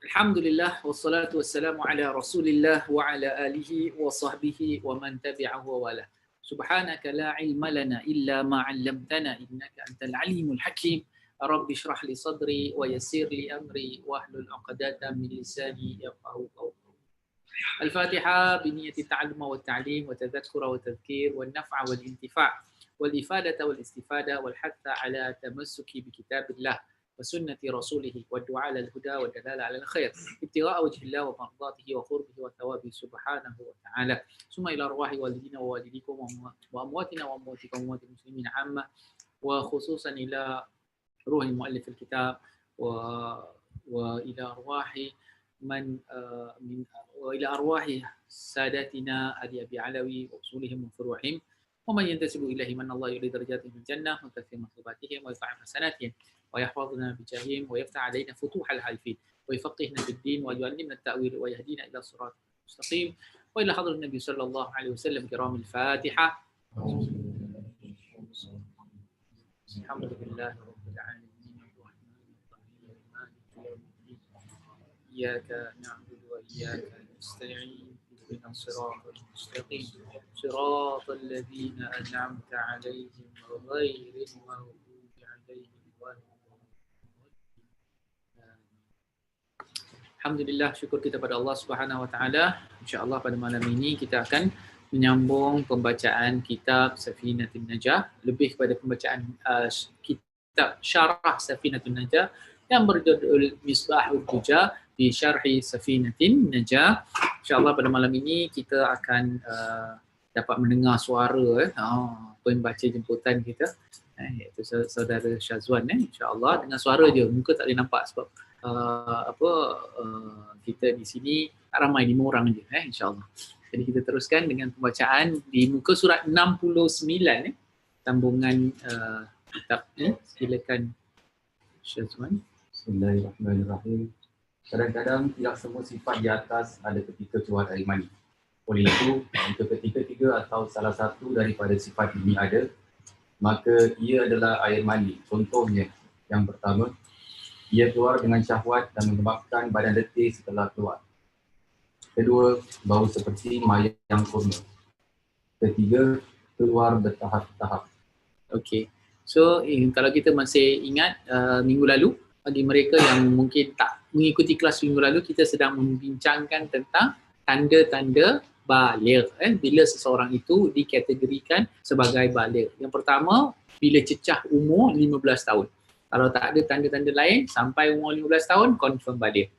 Alhamdulillah wassalatu wassalamu ala Rasulillah wa ala alihi wa sahbihi wa man tabi'ahu wa wala. Subhanaka la ilma lana illa ma 'allamtana innaka antal alimul hakim. Rabbi shrah li sadri wa yassir li amri wa hlul 'uqdatam min lisani yafqahu qawli. الفاتحة بنية التعلم والتعليم والتذكر والتذكير والنفع والانتفاع والإفادة والاستفادة والحث على تمسك بكتاب الله وسنة رسوله والدعاء على الهدى والدلالة على الخير ابتغاء وجه الله ومرضاته وقربه وثوابه سبحانه وتعالى ثم إلى أرواح والدينا ووالديكم وأمواتنا وأمواتكم وأموات المسلمين عامة وخصوصا إلى روح المؤلف الكتاب وإلى أرواح من وإلى أرواح ساداتنا أبي علوي وأصولهم وفروعهم ومن ينتسب إليه من الله يريد درجاتهم في الجنة ويكثر مثوباتهم ويرفع حسناتهم ويحفظنا بجاههم ويفتح علينا فتوح الحالفين ويفقهنا في الدين ويعلمنا التأويل ويهدينا إلى الصراط المستقيم وإلى حضرة النبي صلى الله عليه وسلم كرام الفاتحة. الحمد لله رب العالمين الرحمن الرحيم مالك يوم الدين إياك نعبد وإياك نستعين اهدنا الصراط المستقيم صراط الذين أنعمت عليهم غير المغضوب عليهم ولا Alhamdulillah, syukur kita pada Allah Subhanahu Wa Taala. InsyaAllah pada malam ini kita akan menyambung pembacaan kitab Safinatul Najah, lebih kepada pembacaan kitab syarah Safinatul Najah yang berjudul Misbahul Huja di Syarhi Safinatul Najah. InsyaAllah pada malam ini kita akan dapat mendengar suara pembaca jemputan kita, iaitu saudara Syazwan. InsyaAllah dengan suara je, muka tak boleh nampak sebab kita di sini tak ramai, 5 orang je, insyaAllah. Jadi kita teruskan dengan pembacaan di muka surat 69, sambungan kitab ni. Silakan Syazwan. Bismillahirrahmanirrahim. Kadang-kadang tidak semua sifat di atas ada ketika keluar air mani. Oleh itu, jika ketika-tiga atau salah satu daripada sifat ini ada, maka ia adalah air mani. Contohnya, yang pertama, ia keluar dengan syahwat dan menyebabkan badan letih setelah keluar. Kedua, bau seperti mayang kurma. Ketiga, keluar bertahap-tahap. Okey. So, kalau kita masih ingat minggu lalu, bagi mereka yang mungkin tak mengikuti kelas minggu lalu, kita sedang membincangkan tentang tanda-tanda baligh. Bila seseorang itu dikategorikan sebagai baligh. Yang pertama, bila cecah umur 15 tahun. Kalau tak ada tanda-tanda lain, sampai umur 15 tahun, confirm baligh.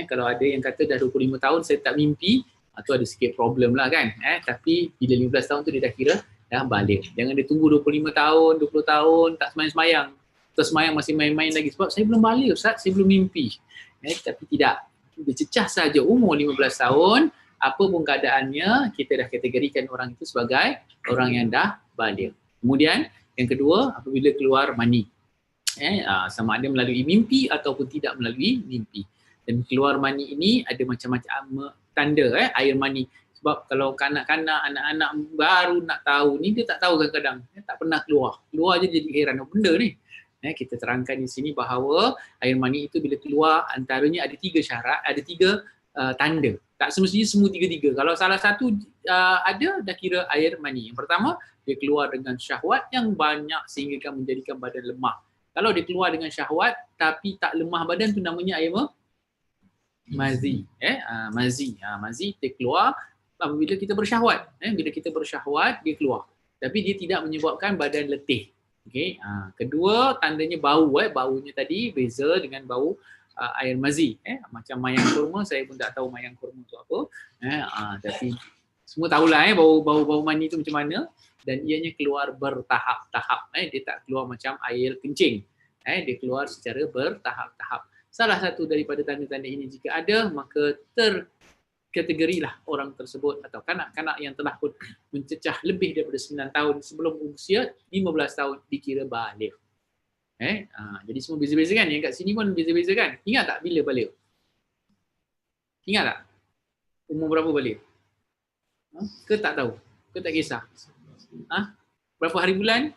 Kalau ada yang kata dah 25 tahun saya tak mimpi, tu ada sikit problem lah kan. Tapi bila 15 tahun tu dia dah kira dah baligh. Jangan dia tunggu 25 tahun, 20 tahun, tak semayang-semayang. Terus semayang masih main-main lagi sebab saya belum baligh Ustaz, saya belum mimpi. Tapi tidak. Dia cecah saja umur 15 tahun, apa pun keadaannya, kita dah kategorikan orang itu sebagai orang yang dah baligh. Kemudian yang kedua, apabila keluar mani. Sama ada melalui mimpi ataupun tidak melalui mimpi. Dan keluar mani ini ada macam-macam tanda air mani. Sebab kalau kanak-kanak, anak-anak baru nak tahu ni, dia tak tahu kadang-kadang. Tak pernah keluar. Keluar je jadi heran, apa benda ni? Kita terangkan di sini bahawa air mani itu bila keluar antaranya ada 3 syarat, ada 3 tanda. Tak semestinya semua 3-3. Kalau salah satu ada, dah kira air mani. Yang pertama, dia keluar dengan syahwat yang banyak sehingga kan menjadikan badan lemah. Kalau dia keluar dengan syahwat tapi tak lemah badan, tu namanya air mazi. Mazi dia keluar apabila kita bersyahwat. Bila kita bersyahwat dia keluar. Tapi dia tidak menyebabkan badan letih. Okey. Kedua, tandanya bau. Baunya tadi beza dengan bau air mazi. Macam mayang kurma, saya pun tak tahu mayang kurma tu apa. Tapi semua tahulah bau mani tu macam mana. Dan ianya keluar bertahap-tahap. Dia tak keluar macam air kencing. Dia keluar secara bertahap-tahap. Salah satu daripada tanda-tanda ini jika ada, maka terkategorilah orang tersebut atau kanak-kanak yang telah pun mencecah lebih daripada 9 tahun sebelum usia 15 tahun dikira baligh. Jadi semua beza-beza kan? Yang kat sini pun beza-beza kan? Ingat tak bila baligh? Ingat tak? Umur berapa baligh? Ke tak tahu? Ke tak kisah? Berapa hari bulan?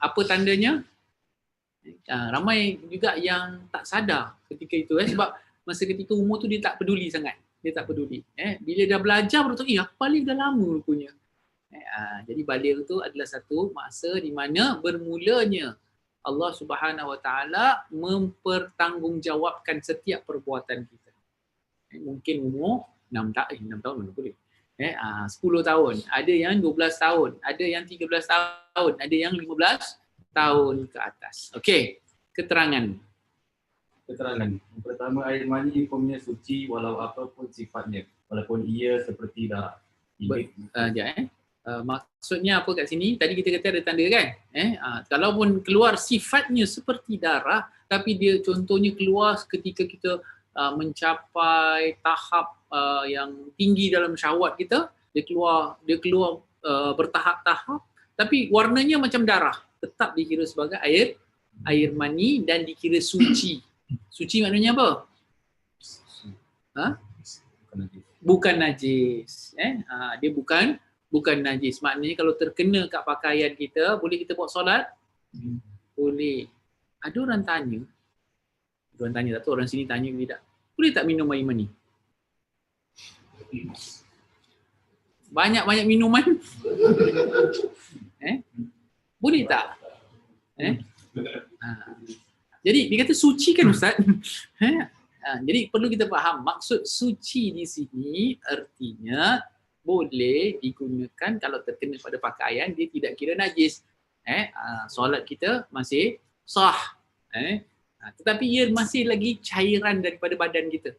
Apa tandanya? Ramai juga yang tak sadar ketika itu sebab masa ketika umur tu dia tak peduli sangat. Dia tak peduli. Bila dah belajar baru tahu, aku balik dah lama rupanya. Jadi balik tu adalah satu masa di mana bermulanya Allah Subhanahu Wa Taala mempertanggungjawabkan setiap perbuatan kita. Mungkin umur 6 tahun mana boleh. 10 tahun, ada yang 12 tahun, ada yang 13 tahun, ada yang 15 tahun ke atas. Okey, keterangan. Yang pertama, air mani hukumnya suci walau apapun sifatnya, walaupun ia seperti darah. Maksudnya apa kat sini? Tadi kita kata ada tanda kan? Kalaupun keluar sifatnya seperti darah, tapi dia contohnya keluar ketika kita mencapai tahap yang tinggi dalam syahwat kita, dia keluar bertahap-tahap, tapi warnanya macam darah, tetap dikira sebagai air mani dan dikira suci. Suci maknanya apa? Bukan najis. Dia bukan najis. Maknanya kalau terkena kat pakaian kita, boleh kita buat solat? Boleh. Ada orang tanya, tak tahu orang sini tanya ke tidak, boleh tak minum air mani? Banyak-banyak minuman? Boleh tak? Jadi dia kata suci kan Ustaz? Jadi perlu kita faham maksud suci di sini artinya boleh digunakan kalau terkena pada pakaian, dia tidak kira najis. Solat kita masih sah. Tetapi ia masih lagi cairan daripada badan kita.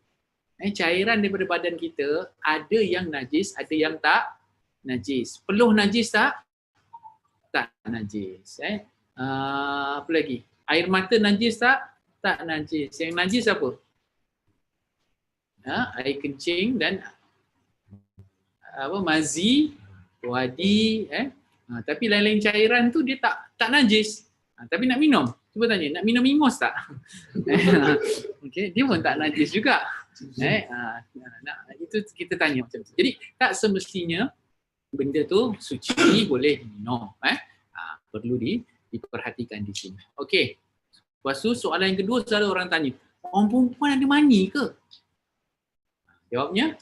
Cairan daripada badan kita ada yang najis, ada yang tak najis. Peluh najis tak? Tak najis. Apa lagi? Air mata najis tak? Tak najis. Yang najis apa? Air kencing dan mazi, wadi, tapi lain-lain cairan tu dia tak najis. Tapi nak minum. Cuba tanya, nak minum ingus tak? Okay, dia pun tak najis juga. Itu kita tanya macam tu. Jadi tak semestinya benda tu suci boleh diminum. Perlu diperhatikan di sini. Okey. Lepas tu soalan yang kedua selalu orang tanya, orang perempuan ada mani ke? Jawabnya?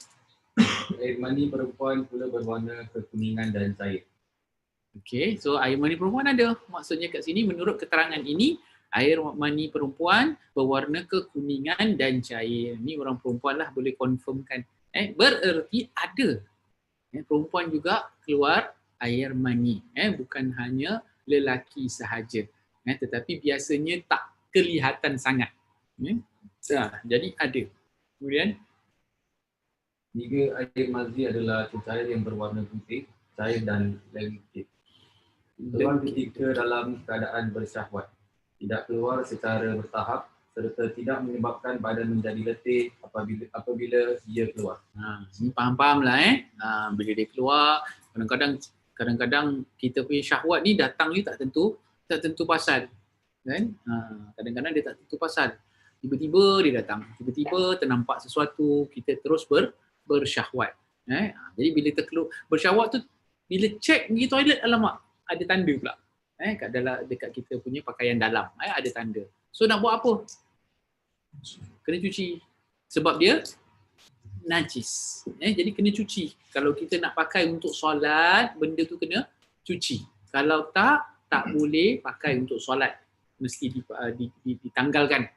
Air mani perempuan pula berwarna kekuningan dan cair. Okey, so air mani perempuan ada. Maksudnya kat sini menurut keterangan ini, air mani perempuan berwarna kekuningan dan cair. Ni orang perempuan lah boleh confirmkan. Bererti ada. Perempuan juga keluar air mani. Bukan hanya lelaki sahaja. Tetapi biasanya tak kelihatan sangat. Jadi ada. Kemudian jika air mazi adalah cecair yang berwarna putih, cair dan lengkit. Keluar ketika dalam keadaan bersyahwat. Tidak keluar secara bertahap serta tidak menyebabkan badan menjadi letih apabila dia keluar. Faham-faham lah bila dia keluar, kadang-kadang kita punya syahwat ni datang ni tak tentu pasal. Kan? Kadang-kadang dia tak tentu pasal. Tiba-tiba dia datang, tiba-tiba ternampak sesuatu, kita terus bersyahwat. Jadi bila bersyahwat tu, bila cek pergi toilet, alamak, ada tanda pula. Dekat kita punya pakaian dalam, ada tanda. So nak buat apa? Kena cuci. Sebab dia najis. Jadi kena cuci. Kalau kita nak pakai untuk solat, benda tu kena cuci. Kalau tak boleh pakai untuk solat. Mesti ditanggalkan.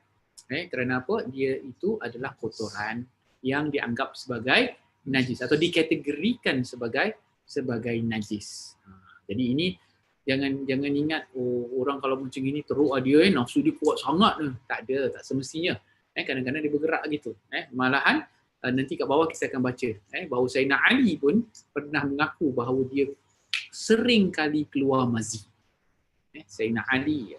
Kerana apa? Dia itu adalah kotoran yang dianggap sebagai najis atau dikategorikan sebagai najis. Jadi ini jangan ingat orang kalau macam ini teruk dia nafsu dia kuat sangat. Tak ada, tak semestinya. Kadang-kadang dia bergerak gitu. Malahan nanti kat bawah kita akan baca bahawa Sayyidina Ali pun pernah mengaku bahawa dia sering kali keluar mazi. Sayyidina Ali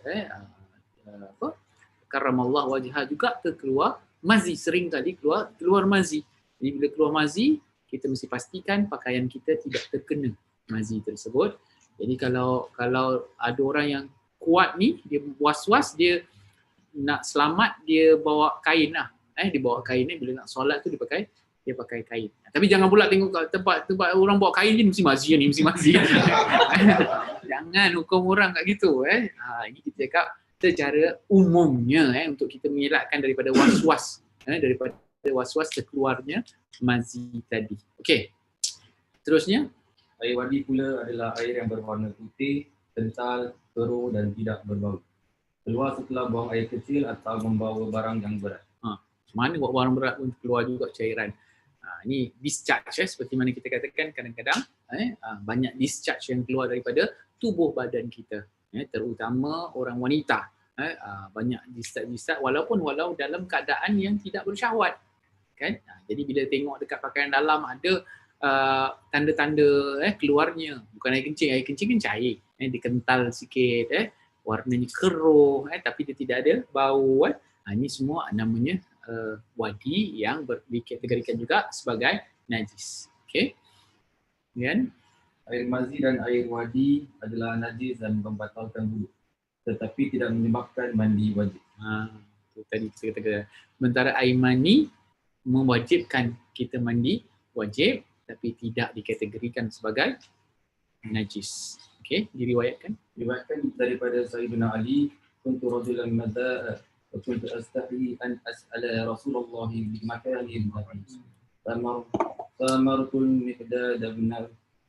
karramallahu wajhah juga keluar mazi, sering kali keluar mazi. Jadi bila keluar mazi, kita mesti pastikan pakaian kita tidak terkena mazi tersebut. Jadi kalau ada orang yang kuat ni, dia was-was, dia nak selamat, dia bawa kain lah. Dia bawa kain ni, bila nak solat tu dia pakai kain. Tapi jangan pula tengok tempat orang bawa kain ni mesti mazi ni, mesti mazi. Jangan hukum orang kat gitu. Ini kita cakap secara umumnya untuk kita mengelakkan daripada was-was daripada was-was terkeluarnya mazi tadi. Okey. Terusnya, Air wadi pula adalah air yang berwarna putih, kental, keruh dan tidak berbau. Keluar setelah buang air kecil atau membawa barang yang berat. mana buat barang berat pun keluar juga cairan. Ini discharge seperti mana kita katakan kadang-kadang banyak discharge yang keluar daripada tubuh badan kita, terutama orang wanita. Banyak discharge walau dalam keadaan yang tidak bersyahwat, kan? Jadi bila tengok dekat pakaian dalam ada tanda-tanda keluarnya bukan air kencing kan cair, dia kental sikit, warnanya keruh, tapi dia tidak ada bau. Ini semua namanya wadi yang dikategorikan juga sebagai najis. Okey. Kemudian air mazi dan air wadi adalah najis dan membatalkan wudu, tetapi tidak menyebabkan mandi wajib. Itu tadi kita katakan. Sementara air mani mewajibkan kita mandi wajib, tapi tidak dikategorikan sebagai najis. Okey, diriwayatkan daripada Sayyidina Ali, kuntu rajulan madza'a wa kuntu astahi an as'ala Rasulullah bi makanin najis. Famartul miqdad bin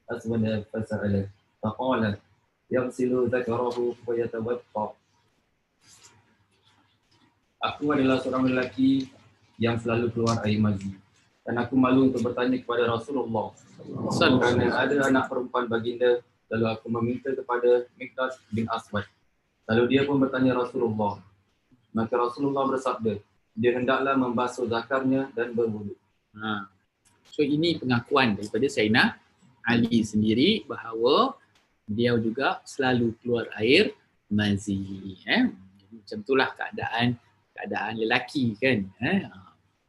aswad fasa'ala faqala yaghsilu dzakarahu wa yatawadda. Aku adalah seorang lelaki yang selalu keluar air mazi, dan aku malu untuk bertanya kepada Rasulullah kerana ada anak perempuan baginda. Lalu aku meminta kepada Miqdad bin Aswad. Lalu dia pun bertanya Rasulullah. Maka Rasulullah bersabda, dia hendaklah membasuh zakarnya dan berwudu. So ini pengakuan daripada Sayyidina Ali sendiri bahawa dia juga selalu keluar air mazi. Macam itulah keadaan lelaki kan.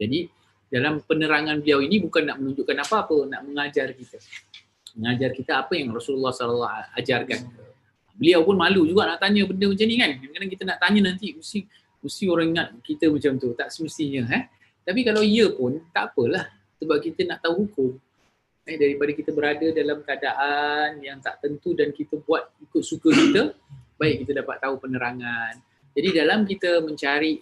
Jadi dalam penerangan beliau ini bukan nak menunjukkan apa-apa, nak mengajar kita apa yang Rasulullah SAW ajarkan. Beliau pun malu juga nak tanya benda macam ni kan. Kadang-kadang kita nak tanya nanti mesti orang ingat kita macam tu, tak semestinya. Tapi kalau ya pun tak apalah, sebab kita nak tahu hukum. Daripada kita berada dalam keadaan yang tak tentu dan kita buat ikut suka kita, baik kita dapat tahu penerangan. Jadi dalam kita mencari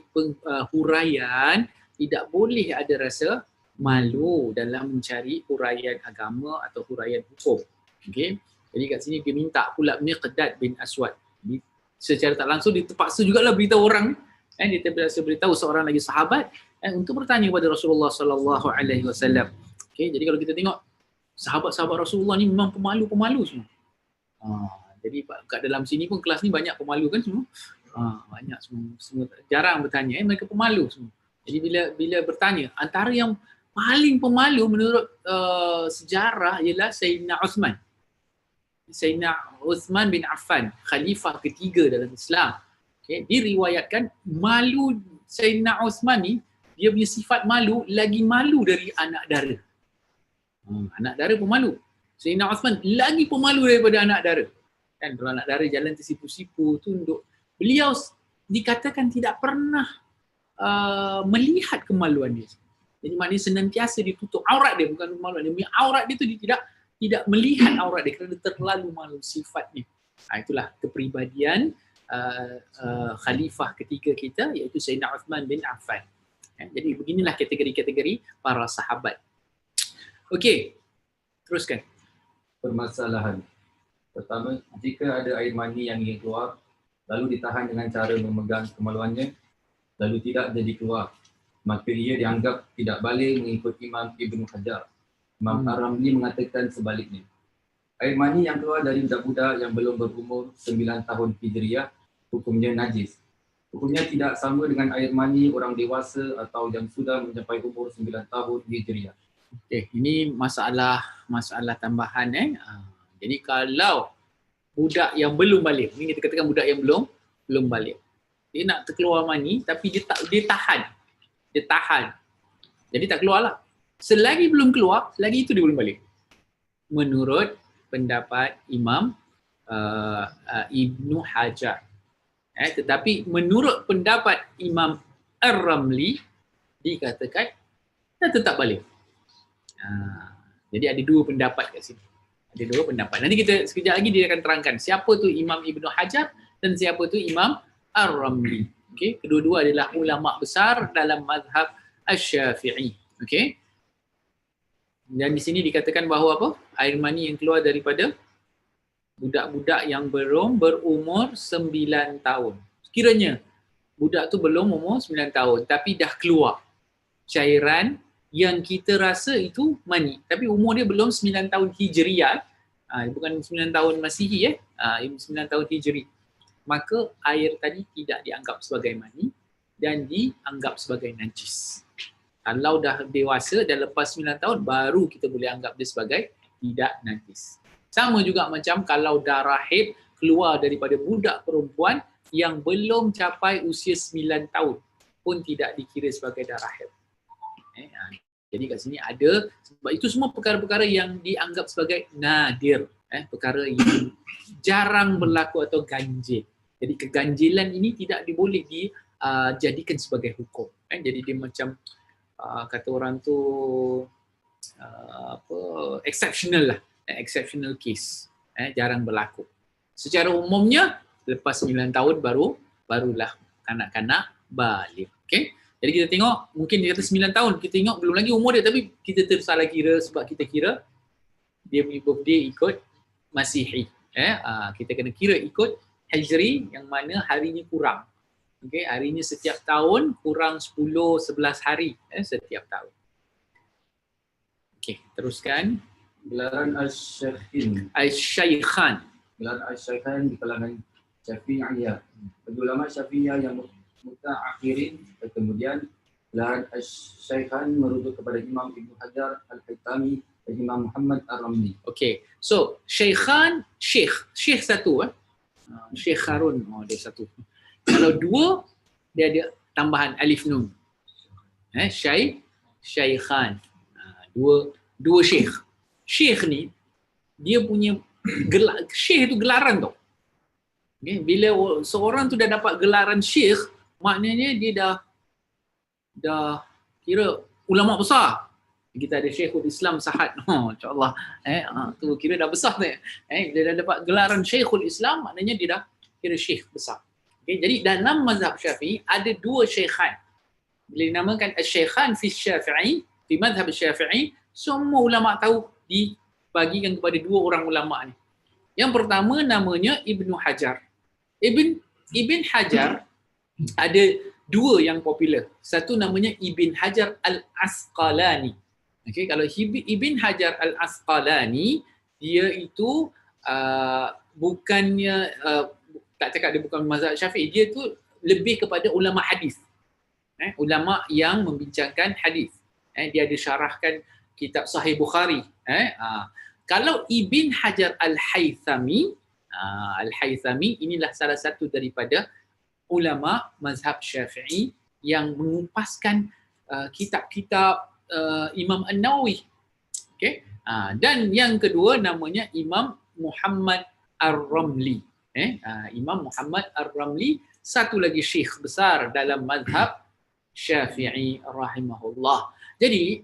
huraian, tidak boleh ada rasa malu dalam mencari huraian agama atau huraian hukum. Okey. Jadi kat sini dia minta pula Miqdad bin Aswad. Jadi secara tak langsung dia terpaksa jugalah beritahu orang, dia terpaksa beritahu seorang lagi sahabat untuk bertanya kepada Rasulullah sallallahu alaihi wasallam. Okey, jadi kalau kita tengok sahabat-sahabat Rasulullah ni memang pemalu semua. Jadi kat dalam sini pun kelas ni banyak pemalu kan semua. Banyak semua jarang bertanya, mereka pemalu semua. Jadi bila bertanya, antara yang paling pemalu menurut sejarah ialah Sayyidina Uthman. Sayyidina Uthman bin Affan, khalifah ketiga dalam Islam. Okay. Diriwayatkan malu Sayyidina Uthman ni, dia punya sifat malu lagi malu dari anak dara. Anak dara pemalu. Sayyidina Uthman lagi pemalu daripada anak dara. Kan kalau anak dara jalan tersipu-sipu, tunduk. Beliau dikatakan tidak pernah melihat kemaluan dia. Jadi maknanya senantiasa ditutup aurat dia, bukan kemaluan dia. Aurat dia tu dia tidak melihat aurat dia kerana terlalu malu sifatnya. Itulah kepribadian khalifah ketiga kita, iaitu Sayyidina Uthman bin Affan. Jadi beginilah kategori-kategori para sahabat. Okey, teruskan. Permasalahan. Pertama, jika ada air mani yang ingin keluar, lalu ditahan dengan cara memegang kemaluannya, lalu tidak jadi keluar, maka ia dianggap tidak boleh mengikut Imam Ibn Hajar. Imam Ar-Ramli mengatakan sebaliknya. Air mani yang keluar dari budak-budak yang belum berumur 9 tahun Hijriah, hukumnya najis. Hukumnya tidak sama dengan air mani orang dewasa atau yang sudah mencapai umur 9 tahun Hijriah. Okey, ini masalah tambahan. Jadi kalau budak yang belum balik, ini kita katakan budak yang belum balik, dia nak terkeluar mani tapi dia tahan. Jadi tak keluarlah. Selagi belum keluar, selagi itu dia belum balik. Menurut pendapat Imam Ibn Hajar. Tetapi menurut pendapat Imam Ar-Ramli, dikatakan dia tetap balik. Jadi ada dua pendapat kat sini. Nanti kita sekejap lagi dia akan terangkan siapa tu Imam Ibn Hajar dan siapa tu Imam Ar-Ramli. Okey, kedua-dua adalah ulama besar dalam mazhab Asy-Syafi'i. Okey. Dan di sini dikatakan bahawa apa? Air mani yang keluar daripada budak-budak yang belum berumur 9 tahun. Sekiranya budak tu belum umur 9 tahun tapi dah keluar cairan yang kita rasa itu mani, tapi umur dia belum 9 tahun Hijriah, bukan 9 tahun Masihi 9 tahun Hijri, maka air tadi tidak dianggap sebagai mani dan dianggap sebagai najis. Kalau dah dewasa dan lepas 9 tahun baru kita boleh anggap dia sebagai tidak najis. Sama juga macam kalau darah haid keluar daripada budak perempuan yang belum capai usia 9 tahun pun tidak dikira sebagai darah haid. Jadi kat sini ada, sebab itu semua perkara-perkara yang dianggap sebagai nadir, perkara yang jarang berlaku atau ganjil. Jadi keganjilan ini tidak boleh dijadikan sebagai hukum. Jadi dia macam kata orang tu exceptional lah, exceptional case, jarang berlaku. Secara umumnya lepas 9 tahun barulah kanak-kanak baligh. Okey. Jadi kita tengok, mungkin dia kata 9 tahun, kita tengok belum lagi umur dia, tapi kita tersalah kira sebab kita kira dia punya birthday ikut Masihi. Kita kena kira ikut Hijri yang mana harinya kurang. Okey, harinya setiap tahun kurang 10-11 hari setiap tahun. Okey, teruskan. Gelaran Asy-Syaikhin. Asy-Syaikhan. Gelaran Asy-Syaikhan di kalangan Syafi'iyah. Bagi ulama Syafi'iyah yang mutaakhirin, kemudian gelaran Asy-Syaikhan merujuk kepada Imam Ibnu Hajar Al-Haytami dan Imam Muhammad Ar-Ramli. Okey. So, Syaikhan, Syekh satu Syekh Harun, dia satu. Kalau dua, dia ada tambahan alif nun. Syaikhan. Dua syekh. Syekh ni dia punya syekh tu gelaran tau. Okay? Bila seorang tu dah dapat gelaran syekh, maknanya dia dah kira ulama besar. Kita ada Syekhul Islam Sahad. Insya-Allah. Tu kira dah besar tu. Dia dah dapat gelaran Syekhul Islam, maknanya dia dah kira syekh besar. Okay? Jadi dalam mazhab Syafi'i ada dua syekhan. Bila dinamakan Asy-Syaikhan fi Syafi'i, fi mazhab Syafi'i, semua ulama tahu dibagikan kepada dua orang ulama ni. Yang pertama namanya Ibnu Hajar. Ibn Hajar ada dua yang popular. Satu namanya Ibn Hajar Al-Asqalani. Okey, kalau Ibn Hajar Al-Asqalani, dia itu bukannya tak cakap dia bukan mazhab Syafi'i, dia tu lebih kepada ulama hadis. Ulama yang membincangkan hadis. Dia ada syarahkan kitab Sahih Bukhari. Kalau Ibn Hajar Al-Haythami, inilah salah satu daripada ulama mazhab Syafi'i yang mengupaskan kitab-kitab Imam An-Nawawi. Okay? Dan yang kedua namanya Imam Muhammad Ar-Ramli. Imam Muhammad Ar-Ramli, satu lagi syekh besar dalam mazhab Syafi'i rahimahullah. Jadi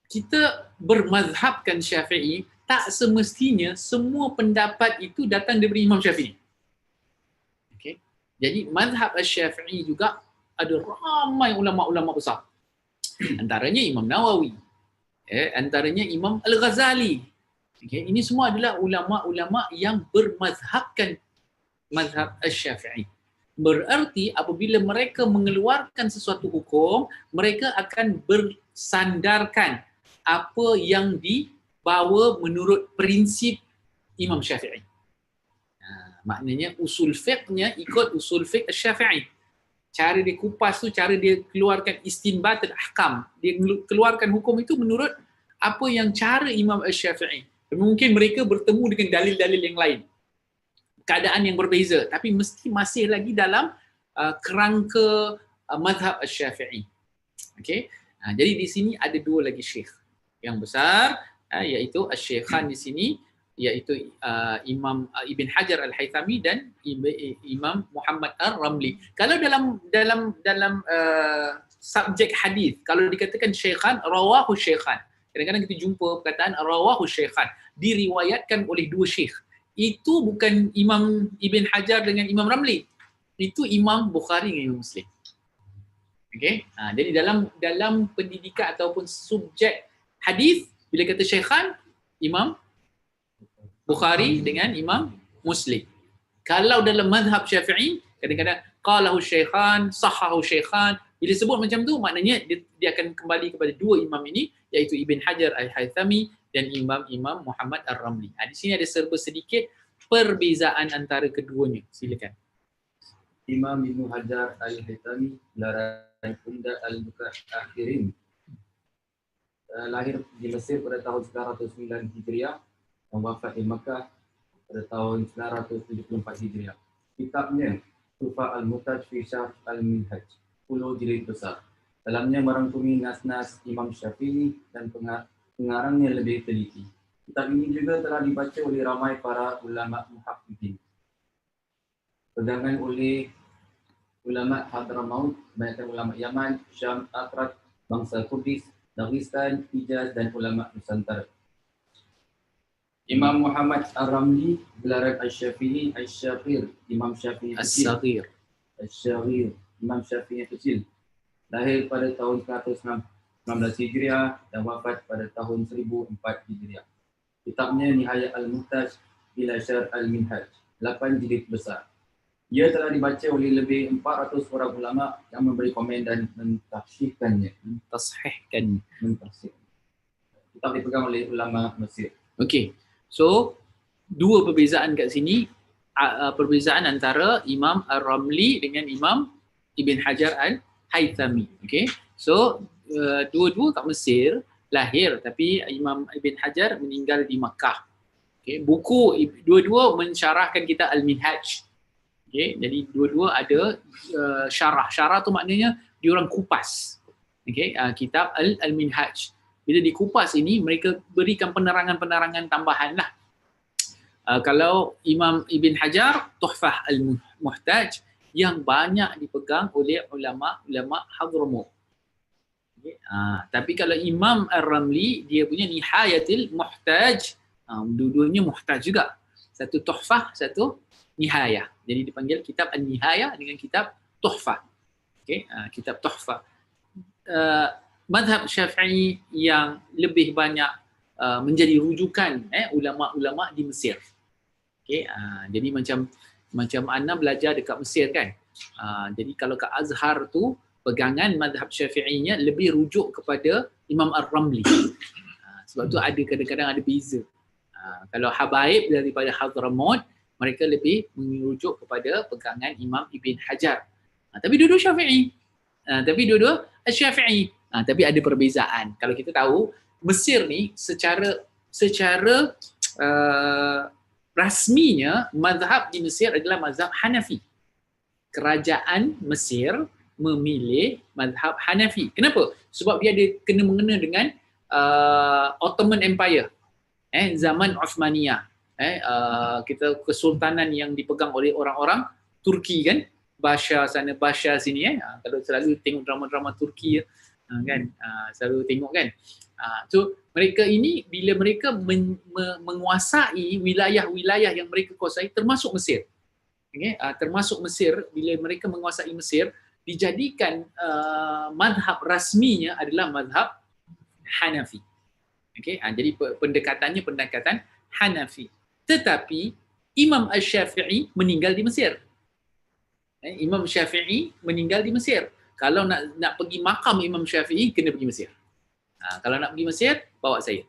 kita bermazhabkan Syafi'i, tak semestinya semua pendapat itu datang daripada Imam Syafi'i. Okay? Jadi mazhab Syafi'i juga ada ramai ulama-ulama besar. Antaranya Imam Nawawi, antaranya Imam Al-Ghazali. Okay? Ini semua adalah ulama-ulama yang bermazhabkan mazhab Syafi'i. Berarti apabila mereka mengeluarkan sesuatu hukum, mereka akan bersandarkan apa yang dibawa menurut prinsip Imam Syafi'i. Maknanya usul fiqhnya ikut usul fiqh Syafi'i. Cara dia kupas tu, cara dia keluarkan istinbat dan ahkam. Dia keluarkan hukum itu menurut apa yang cara Imam Syafi'i. Mungkin mereka bertemu dengan dalil-dalil yang lain. Keadaan yang berbeza, tapi mesti masih lagi dalam kerangka mazhab Syafi'i. Okey. Jadi di sini ada dua lagi syekh yang besar, iaitu Asy-Syaikhan di sini, iaitu Imam Ibn Hajar Al-Haythami dan Imam Muhammad Ar-Ramli. Kalau dalam subjek hadis, kalau dikatakan Syaikhan, rawahu Syaikhan. Kadang-kadang kita jumpa perkataan rawahu Syaikhan, diriwayatkan oleh dua syekh. Itu bukan Imam Ibn Hajar dengan Imam Ramli. Itu Imam Bukhari dengan Imam Muslim. Okey. Jadi dalam pendidikan ataupun subjek hadis, bila kata Syekhan, Imam Bukhari dengan Imam Muslim. Kalau dalam mazhab Syafi'i, kadang-kadang qalahu Syekhan, sahahu Syekhan, bila sebut macam tu maknanya dia akan kembali kepada dua imam ini, iaitu Ibn Hajar Al-Haythami dan Imam Muhammad Ar-Ramli. Di sini ada serba sedikit perbezaan antara keduanya. Silakan. Imam Ibn Hajar Al-Haythami Larai Funda Al-Mutaakhirin, lahir di Mesir pada tahun 909 Hijriah dan wafat di Makkah pada tahun 974 Hijriah. Kitabnya Tufa Al-Mutaj fi Syarh Al-Minhaj, 10 jilid besar. Dalamnya merangkumi nas-nas Imam Syafi'i dan pengarangnya lebih teliti. Kitab ini juga telah dibaca oleh ramai para ulama muhaqqiqin. Pegangan oleh ulama Hadramaut, banyak ulama Yaman, Syam, Akrat, bangsa Kudus, Dagestan, Hijaz dan ulama Nusantara. Imam Muhammad Ar-Ramli, gelaran Asy-Syafi'i, Asy-Syafir, Imam Syafi'i As-Saghir. Asy-Syafir, Imam Syafi'i kecil. Lahir pada tahun 116 Hijriah dan wafat pada tahun 1004 Hijriah. Kitabnya Nihayat Al-Muhtaj ila Syarh Al-Minhaj, 8 jilid besar. Ia telah dibaca oleh lebih 400 orang ulama yang memberi komen dan mentafsirkannya. Mentashihkan. Kitab dipegang oleh ulama Mesir. Okey. So, dua perbezaan kat sini, perbezaan antara Imam Ar-Ramli dengan Imam Ibn Hajar Al-Haythami. Okey. So, dua-dua kat Mesir lahir, tapi Imam Ibn Hajar meninggal di Makkah. Okey, buku dua-dua mensyarahkan kita Al-Minhaj. Okey, jadi dua-dua ada syarah. Syarah tu maknanya diorang kupas. Okey, kitab Al-Minhaj. Bila dikupas ini, mereka berikan penerangan-penerangan tambahan lah. Kalau Imam Ibn Hajar, Tuhfah Al-Muhtaj, yang banyak dipegang oleh ulama-ulama Hadramaut. Okay. Tapi kalau Imam Ar-Ramli, dia punya Nihayatil Muhtaj, dua-duanya muhtaj juga. Satu Tuhfah, satu Nihayah. Jadi dipanggil kitab An-Nihayah dengan kitab Tuhfah. Okay. Kitab Tuhfah. Mazhab Syafi'i yang lebih banyak menjadi rujukan ulama-ulama di Mesir. Okay. Jadi macam Ana belajar dekat Mesir kan. Jadi kalau kat Azhar tu pegangan mazhab Syafi'inya lebih rujuk kepada Imam Ar-Ramli. Sebab tu ada kadang-kadang ada beza. Kalau habaib daripada Hadramaut, mereka lebih merujuk kepada pegangan Imam Ibn Hajar. Tapi dua-dua Syafi'i. Tapi dua-dua Syafi'i. Tapi ada perbezaan. Kalau kita tahu Mesir ni secara rasminya mazhab di Mesir adalah mazhab Hanafi. Kerajaan Mesir memilih mazhab Hanafi. Kenapa? Sebab dia ada kena-mengena dengan Ottoman Empire. Zaman Uthmaniyah. Kita kesultanan yang dipegang oleh orang-orang Turki kan. Bashar sana, Bashar sini kalau selalu tengok drama-drama Turki kan, selalu tengok kan. So mereka ini bila mereka menguasai wilayah-wilayah yang mereka kuasai termasuk Mesir. Okay? Termasuk Mesir, bila mereka menguasai Mesir, dijadikan mazhab rasminya adalah mazhab Hanafi. Okay? Jadi pendekatan Hanafi. Tetapi Imam Asy-Syafi'i meninggal di Mesir. Imam Syafi'i meninggal di Mesir. Kalau nak pergi makam Imam Syafi'i, kena pergi Mesir. Kalau nak pergi Mesir, bawa saya.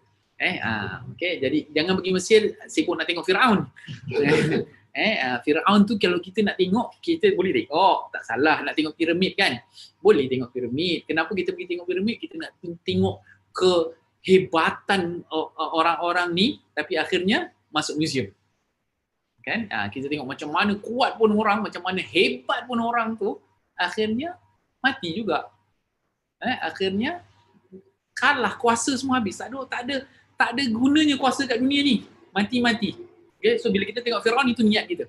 Okay, jadi jangan pergi Mesir sibuk nak tengok Firaun. Firaun tu kalau kita nak tengok, kita boleh tengok. Tak salah nak tengok piramid kan. Boleh tengok piramid. Kenapa kita pergi tengok piramid? Kita nak tengok kehebatan orang-orang ni, tapi akhirnya masuk museum. Kan? Kita tengok macam mana kuat pun orang, macam mana hebat pun orang tu, akhirnya mati juga. Akhirnya kalah, kuasa semua habis. Tak ada gunanya kuasa kat dunia ni. Mati-mati. Okay? So bila kita tengok Firaun, itu niat kita.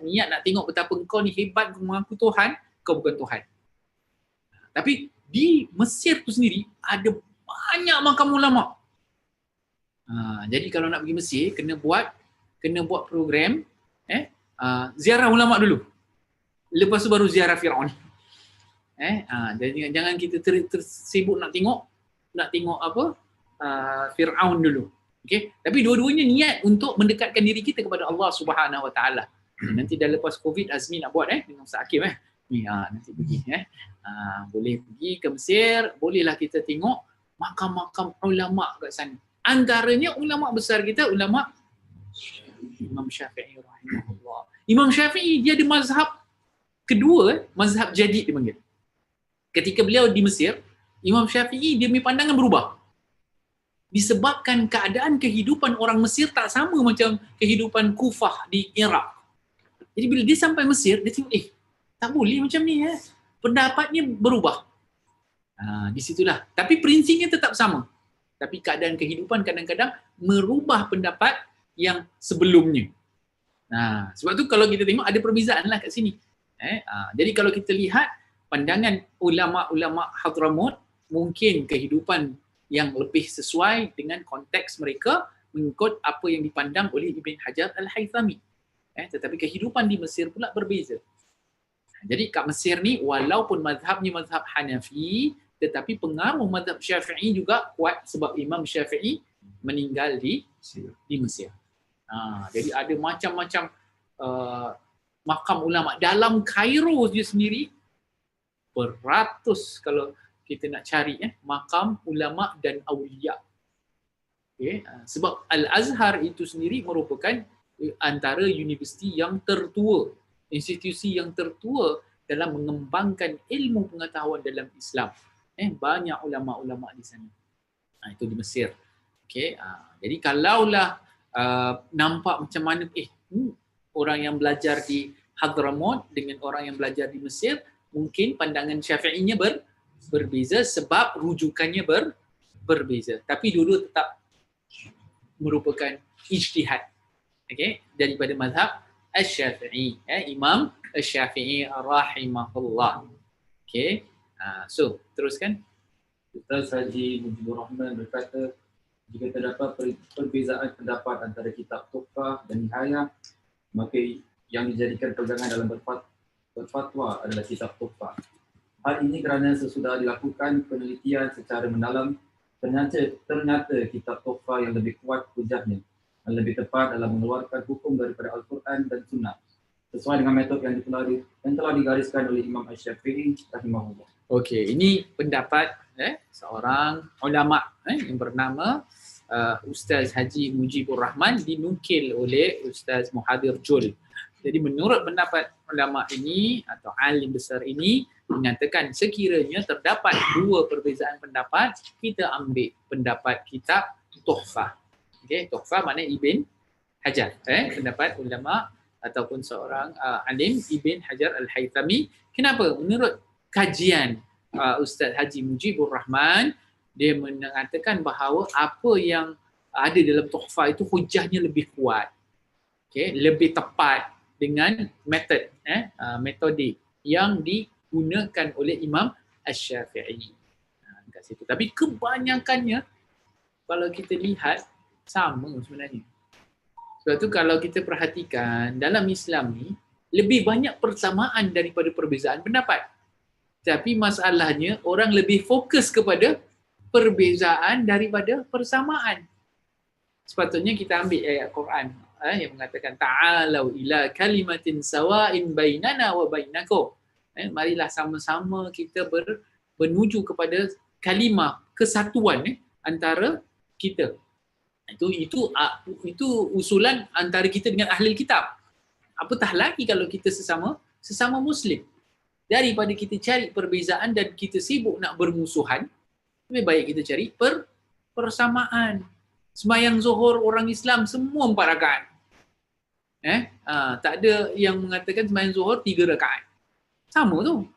Niat nak tengok betapa kau ni hebat, kau mengaku Tuhan, kau bukan Tuhan. Tapi di Mesir tu sendiri ada banyak makam ulama. Jadi kalau nak pergi Mesir, kena buat program ziarah ulama dulu. Lepas tu baru ziarah Firaun. Jadi jangan kita tersibuk nak tengok apa Firaun dulu. Okey, tapi dua-duanya niat untuk mendekatkan diri kita kepada Allah Subhanahu Wa Taala. Nanti dah lepas Covid Azmi nak buat dengan Ustaz Hakim ni nanti pergi boleh pergi ke Mesir, bolehlah kita tengok makam-makam ulama kat sana. Antaranya ulama besar kita, ulama Imam Syafi'i rahimahullah. Imam Syafi'i dia ada mazhab kedua, mazhab jadid dia panggil. Ketika beliau di Mesir, Imam Syafi'i dia punya pandangan berubah. Disebabkan keadaan kehidupan orang Mesir tak sama macam kehidupan Kufah di Iraq. Jadi bila dia sampai Mesir, dia tengok tak boleh macam ni pendapatnya berubah. Di situlah. Tapi prinsipnya tetap sama. Tapi keadaan kehidupan kadang-kadang merubah pendapat yang sebelumnya. Sebab tu kalau kita tengok ada perbezaan lah kat sini. Jadi kalau kita lihat pandangan ulama-ulama Hadramut, mungkin kehidupan yang lebih sesuai dengan konteks mereka mengikut apa yang dipandang oleh Ibn Hajar Al-Haythami. Tetapi kehidupan di Mesir pula berbeza. Jadi kat Mesir ni walaupun mazhabnya mazhab Hanafi, tetapi pengaruh mazhab Syafi'i juga kuat sebab Imam Syafi'i meninggal di Mesir. Jadi ada macam-macam makam ulama dalam Kairo dia sendiri, beratus kalau kita nak cari makam ulama dan awliya. Sebab Al-Azhar itu sendiri merupakan antara universiti yang tertua, institusi yang tertua dalam mengembangkan ilmu pengetahuan dalam Islam. Banyak ulama-ulama di sana. Itu di Mesir. Jadi kalaulah nampak macam mana orang yang belajar di Hadramut dengan orang yang belajar di Mesir, mungkin pandangan Syafi'inya berbeza sebab rujukannya berbeza. Tapi dua-dua tetap merupakan ijtihad. Daripada mazhab Asy-Syafi'i, Imam Asy-Syafi'i rahimahullah. So teruskan. Ustaz Haji Mujibur Rahman berkata, jika terdapat perbezaan pendapat antara kitab Tuhfah dan Nihayah, maka yang dijadikan pegangan dalam berfatwa adalah kitab Tuhfah. Hal ini kerana sesudah dilakukan penelitian secara mendalam, ternyata kitab Tuhfah yang lebih kuat hujahnya dan lebih tepat dalam mengeluarkan hukum daripada Al-Quran dan Sunnah, sesuai dengan metod yang telah digariskan oleh Imam Asy-Syafi'i rahimahullah. Ini pendapat seorang ulama yang bernama Ustaz Haji Mujibur Rahman, dinukil oleh Ustaz Muhadir Jul. Jadi menurut pendapat ulama ini atau alim besar ini menyatakan sekiranya terdapat dua perbezaan pendapat, kita ambil pendapat kitab Tuhfah. Tuhfah maknanya Ibn Hajar. Pendapat ulama ataupun seorang alim Ibn Hajar Al-Haythami. Kenapa? Menurut kajian Ustaz Haji Mujibur Rahman, dia mengatakan bahawa apa yang ada dalam Tuhfah itu hujahnya lebih kuat. Lebih tepat dengan metode yang digunakan oleh Imam Asy-Syafi'i. Kat situ. Tapi kebanyakannya kalau kita lihat sama sebenarnya. Sebab tu kalau kita perhatikan dalam Islam ni lebih banyak persamaan daripada perbezaan pendapat. Tapi masalahnya orang lebih fokus kepada perbezaan daripada persamaan. Sepatutnya kita ambil ayat Quran yang mengatakan ta'alau ila kalimatin sawa'in bainana wa bainakum. Marilah sama-sama kita menuju kepada kalimah kesatuan antara kita. Itu usulan antara kita dengan ahli kitab. Apatah lagi kalau kita sesama Muslim. Daripada kita cari perbezaan dan kita sibuk nak bermusuhan, lebih baik kita cari persamaan. Sembahyang Zuhur orang Islam semua 4 rakaat. Tak ada yang mengatakan sembahyang Zuhur 3 rakaat. Sama tu.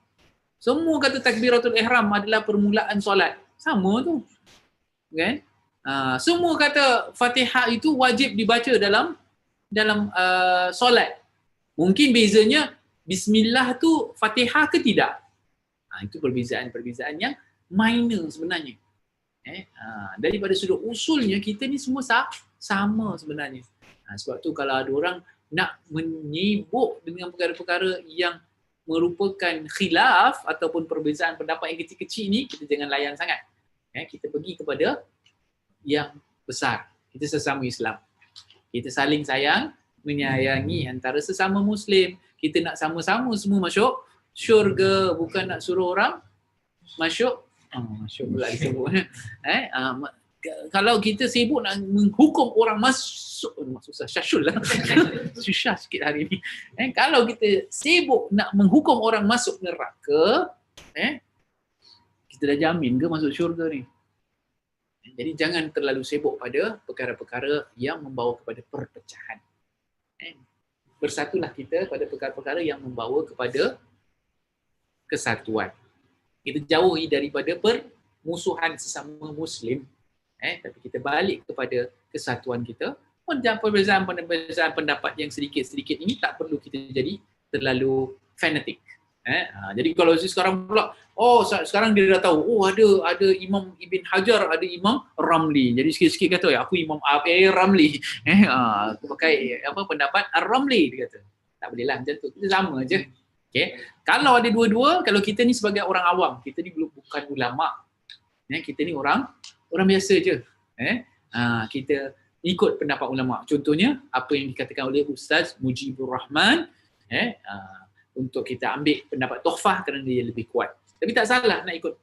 Semua kata takbiratul ihram adalah permulaan solat. Sama tu. Kan? Semua kata Fatihah itu wajib dibaca dalam solat. Mungkin bezanya Bismillah tu Fatihah ke tidak? Itu perbezaan-perbezaan yang minor sebenarnya. Daripada sudut usulnya kita ni semua sama sebenarnya. Sebab tu kalau ada orang nak menyibuk dengan perkara-perkara yang merupakan khilaf ataupun perbezaan pendapat yang kecil-kecil ni, kita jangan layan sangat. Kita pergi kepada yang besar. Kita sesama Islam. Kita saling sayang, menyayangi antara sesama Muslim. Kita nak sama-sama semua masuk syurga, bukan nak suruh orang masuk. Masuk pula disebut. Kalau kita sibuk nak menghukum orang masuk, susah syasyul lah. Susah sikit hari ni. Kalau kita sibuk nak menghukum orang masuk neraka, kita dah jamin ke masuk syurga ni? Jadi jangan terlalu sibuk pada perkara-perkara yang membawa kepada perpecahan. Bersatulah kita pada perkara-perkara yang membawa kepada kesatuan. Kita jauhi daripada permusuhan sesama Muslim. Tapi kita balik kepada kesatuan kita. Perbezaan pendapat yang sedikit-sedikit ini tak perlu kita jadi terlalu fanatik. Jadi kalau sekarang pula, sekarang dia dah tahu, ada Imam Ibn Hajar, ada Imam Ramli. Jadi sikit-sikit kata, aku Imam Ramli. Pakai pendapat Ar-Ramli, dia kata. Tak boleh lah macam tu, kita sama je. Okay. Kalau ada dua-dua, kalau kita ni sebagai orang awam, kita ni bukan ulama. Kita ni orang biasa je. Kita ikut pendapat ulama. Contohnya apa yang dikatakan oleh Ustaz Mujibur Rahman, untuk kita ambil pendapat Tuhfah kerana dia lebih kuat. Tapi tak salah nak ikut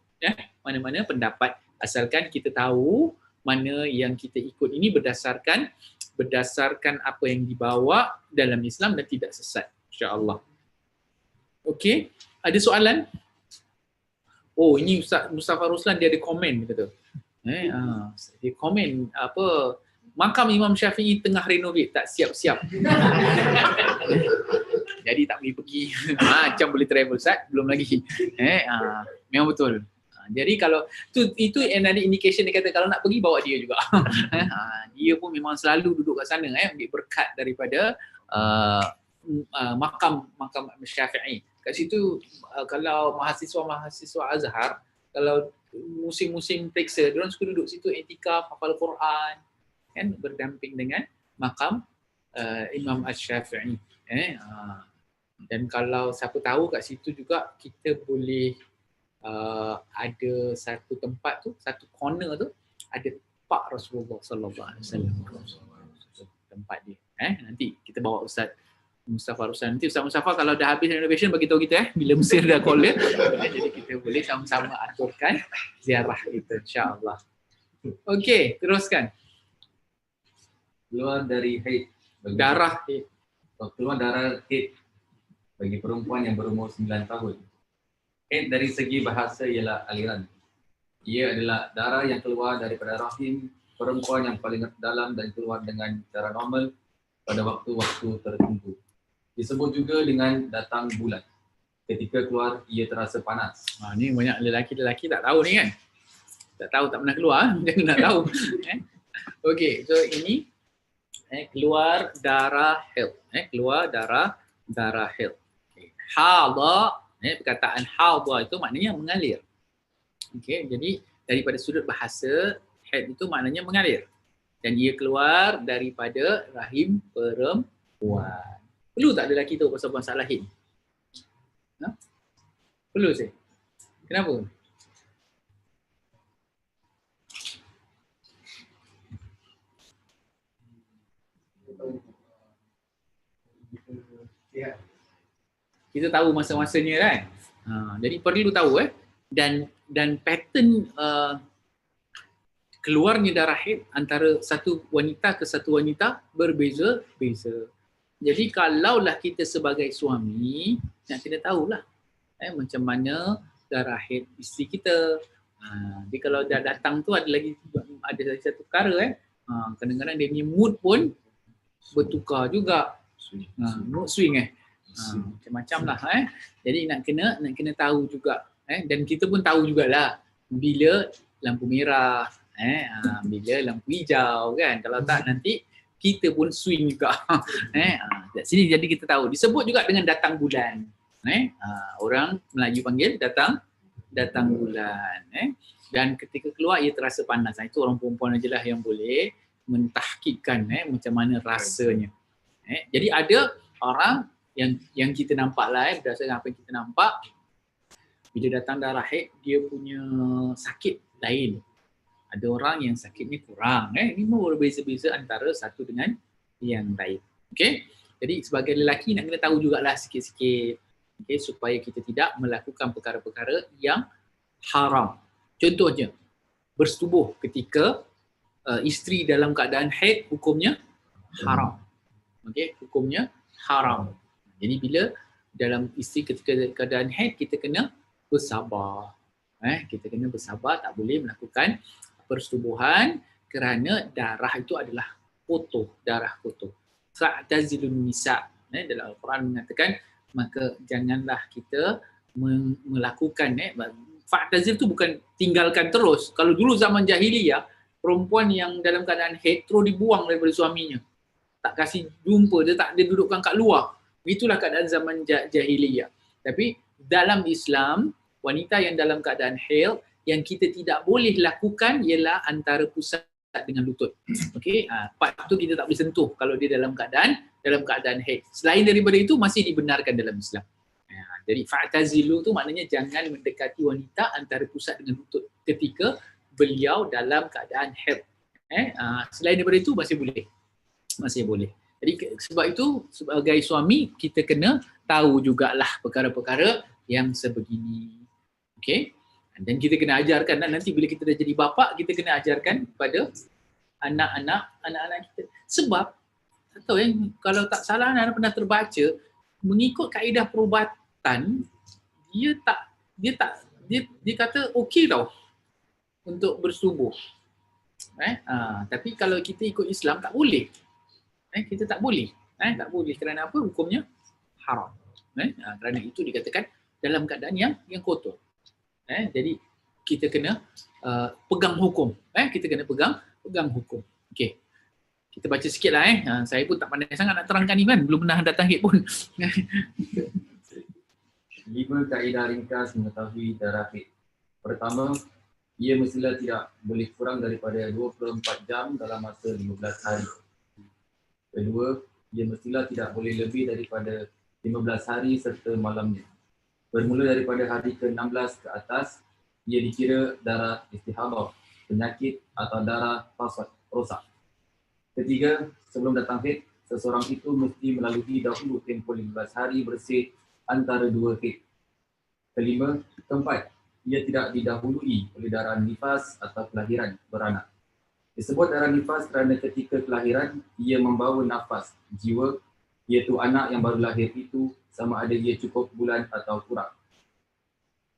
mana-mana pendapat, asalkan kita tahu mana yang kita ikut ini berdasarkan apa yang dibawa dalam Islam dan tidak sesat, insya-Allah. Okey, ada soalan? Ini Ustaz Mustafa Ruslan, dia ada komen, dia kata. Dia komen makam Imam Syafi'i tengah renovate, tak siap-siap. Jadi tak boleh pergi. Macam boleh travel, Ustaz, belum lagi. Memang betul. Jadi kalau itu another indication, dia kata kalau nak pergi bawa dia juga. Dia pun memang selalu duduk kat sana, ambil berkat daripada makam Syafi'i. Kat situ kalau mahasiswa Azhar, kalau musim-musim periksa, diorang suka duduk situ iktikaf, hafal Quran, kan, berdamping dengan makam Imam Asy-Syafi'i. Dan kalau siapa tahu kat situ juga kita boleh ada satu tempat tu, satu corner tu ada Pak Rasulullah sallallahu alaihi wasallam. Tempat dia. Nanti kita bawa Ustaz Mustafa Ruslan. Nanti Ustaz Mustafa kalau dah habis renovation bagi tahu kita bila Mesir dah call dia. Jadi kita boleh sama-sama aturkan ziarah kita, insya-Allah. Okey, teruskan. Keluar dari haid. Darah haid. Keluar darah haid bagi perempuan yang berumur 9 tahun. Haid dari segi bahasa ialah aliran. Ia adalah darah yang keluar daripada rahim perempuan yang paling dalam dan keluar dengan cara normal pada waktu-waktu tertentu. Disebut juga dengan datang bulan. Ketika keluar, ia terasa panas. Ni banyak lelaki-lelaki tak tahu ni kan. Tak tahu, tak pernah keluar. Jangan nak tahu. Okey, so ini keluar darah haid. Keluar darah haid. Okay. Hadha, perkataan hadha itu maknanya mengalir. Okey, jadi daripada sudut bahasa, haid itu maknanya mengalir. Dan ia keluar daripada rahim perempuan. Perlu tak lelaki tahu pasal masalah haid? Perlu saya. Kenapa? Kita tahu masa-masanya kan? Jadi perlu tahu dan pattern keluarnya darah haid antara satu wanita ke satu wanita berbeza-beza. Jadi kalaulah kita sebagai suami nak kena tahulah macam mana darah haid isteri kita. Jadi kalau dah datang tu ada satu perkara kadang-kadang dia punya mood pun bertukar juga. Mood swing macam-macam lah Jadi nak kena tahu juga dan kita pun tahu jugalah bila lampu merah, bila lampu hijau kan. Kalau tak nanti kita pun swing juga. Kat sini jadi kita tahu. Disebut juga dengan datang bulan. Orang Melayu panggil datang bulan. Dan ketika keluar ia terasa panas. Itu orang perempuan ajalah yang boleh mentahkikkan macam mana rasanya. Jadi ada orang yang kita nampak lah berdasarkan apa yang kita nampak, bila datang darah haid dia punya sakit lain. Ada orang yang sakitnya kurang, ini memang berbeza-beza antara satu dengan yang lain. Okey. Jadi sebagai lelaki nak kena tahu jugalah sikit-sikit, okey, supaya kita tidak melakukan perkara-perkara yang haram. Contohnya bersetubuh ketika isteri dalam keadaan haid hukumnya haram. Okey, hukumnya haram. Jadi bila dalam isteri ketika keadaan haid kita kena bersabar. Kita kena bersabar, tak boleh melakukan persetubuhan kerana darah itu adalah kotor, darah kotor. Fa'tazilun nisa, dalam Al-Quran mengatakan maka janganlah kita melakukan fa'tazil tu bukan tinggalkan terus. Kalau dulu zaman jahiliyah, perempuan yang dalam keadaan haid terus dibuang daripada suaminya. Tak kasih jumpa, dia dudukkan kat luar. Itulah keadaan zaman jahiliyah. Tapi dalam Islam, wanita yang dalam keadaan haid yang kita tidak boleh lakukan ialah antara pusat dengan lutut. Okey, part tu kita tak boleh sentuh kalau dia dalam keadaan haid. Selain daripada itu masih dibenarkan dalam Islam. Jadi fa'tazilu tu maknanya jangan mendekati wanita antara pusat dengan lutut ketika beliau dalam keadaan haid. Selain daripada itu masih boleh. Masih boleh. Jadi sebab itu sebagai suami kita kena tahu jugalah perkara-perkara yang sebegini. Okey? Dan kita kena ajarkan, dan nanti bila kita dah jadi bapa, kita kena ajarkan kepada anak-anak kita. Sebab tak tahu kalau tak salah anak pernah terbaca mengikut kaedah perubatan dia kata okey tau untuk bersetubuh. Tapi kalau kita ikut Islam tak boleh. Kita tak boleh. Tak boleh kerana apa? Hukumnya haram. Kerana itu dikatakan dalam keadaan yang kotor. Jadi kita kena pegang hukum. Kita kena pegang hukum. Okey. Kita baca sikit lah. Saya pun tak pandai sangat nak terangkan ni kan. Belum pernah datang haid pun. 5 kaedah ringkas mengetahui darah haid. Pertama, ia mestilah tidak boleh kurang daripada 24 jam dalam masa 15 hari. Kedua, ia mestilah tidak boleh lebih daripada 15 hari serta malamnya. Bermula daripada hari ke-16 ke atas, ia dikira darah istihadah, penyakit atau darah rosak. Ketiga, sebelum datang haid, seseorang itu mesti melalui dahulu tempoh 15 hari bersih antara 2 haid. Kelima, keempat, ia tidak didahului oleh darah nifas atau kelahiran beranak. Disebut darah nifas kerana ketika kelahiran, ia membawa nafas, jiwa, iaitu anak yang baru lahir itu sama ada ia cukup bulan atau kurang.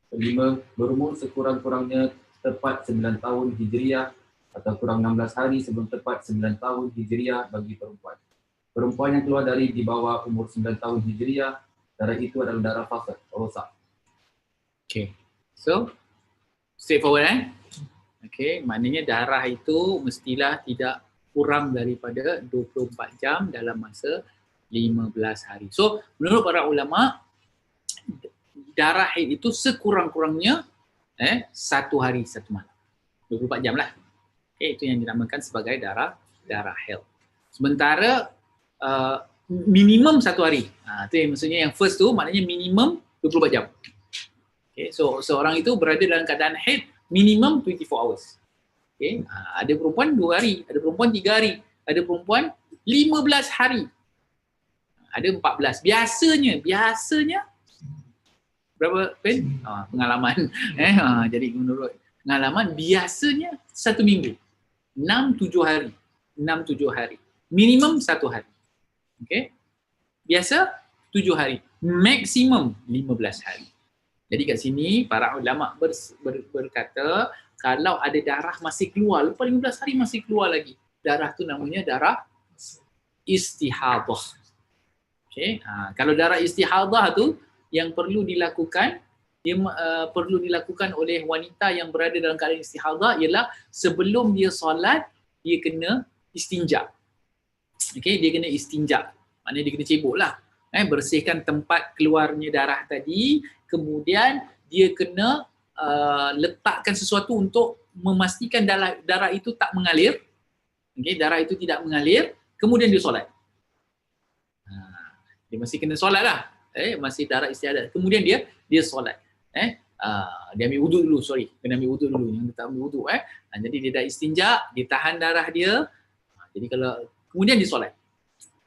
Kelima, berumur sekurang-kurangnya tepat 9 tahun Hijriah atau kurang 16 hari sebelum tepat 9 tahun Hijriah bagi perempuan. Perempuan yang keluar dari di bawah umur 9 tahun Hijriah, darah itu adalah darah fasad, rosak. Okay. So, straightforward Okay, maknanya darah itu mestilah tidak kurang daripada 24 jam dalam masa 15 hari. So, menurut para ulama, darah haid itu sekurang-kurangnya 1 hari 1 malam. 24 jam lah. Okay, itu yang dinamakan sebagai darah haid. Sementara minimum 1 hari. Itu yang maksudnya yang first tu maknanya minimum 24 jam. Okay, so seorang itu berada dalam keadaan haid minimum 24 hours. Okay, ada perempuan 2 hari, ada perempuan 3 hari, ada perempuan 15 hari. Ada 14. Biasanya berapa pen? Pengalaman. Jadi menurut pengalaman biasanya 1 minggu. 6-7 hari. 6-7 hari. Minimum 1 hari. Okay. Biasa 7 hari. Maksimum 15 hari. Jadi kat sini para ulama berkata kalau ada darah masih keluar, lepas 15 hari masih keluar lagi. Darah tu namanya darah istihadah. Okay. Kalau darah istihadah tu yang perlu dilakukan perlu dilakukan oleh wanita yang berada dalam keadaan istihadah ialah sebelum dia solat dia kena istinja. Okay, dia kena istinja. Maknanya dia kena cebok lah. Bersihkan tempat keluarnya darah tadi, kemudian dia kena letakkan sesuatu untuk memastikan darah itu tak mengalir. Okay, darah itu tidak mengalir, kemudian dia solat. Dia masih kena solat lah. Masih darah istihadat. Kemudian dia solat. Dia ambil wuduk dulu, kena ambil wuduk dulu. Yang dia tak ambil wuduk. Jadi dia dah istinja, dia tahan darah dia. Jadi kalau kemudian dia solat.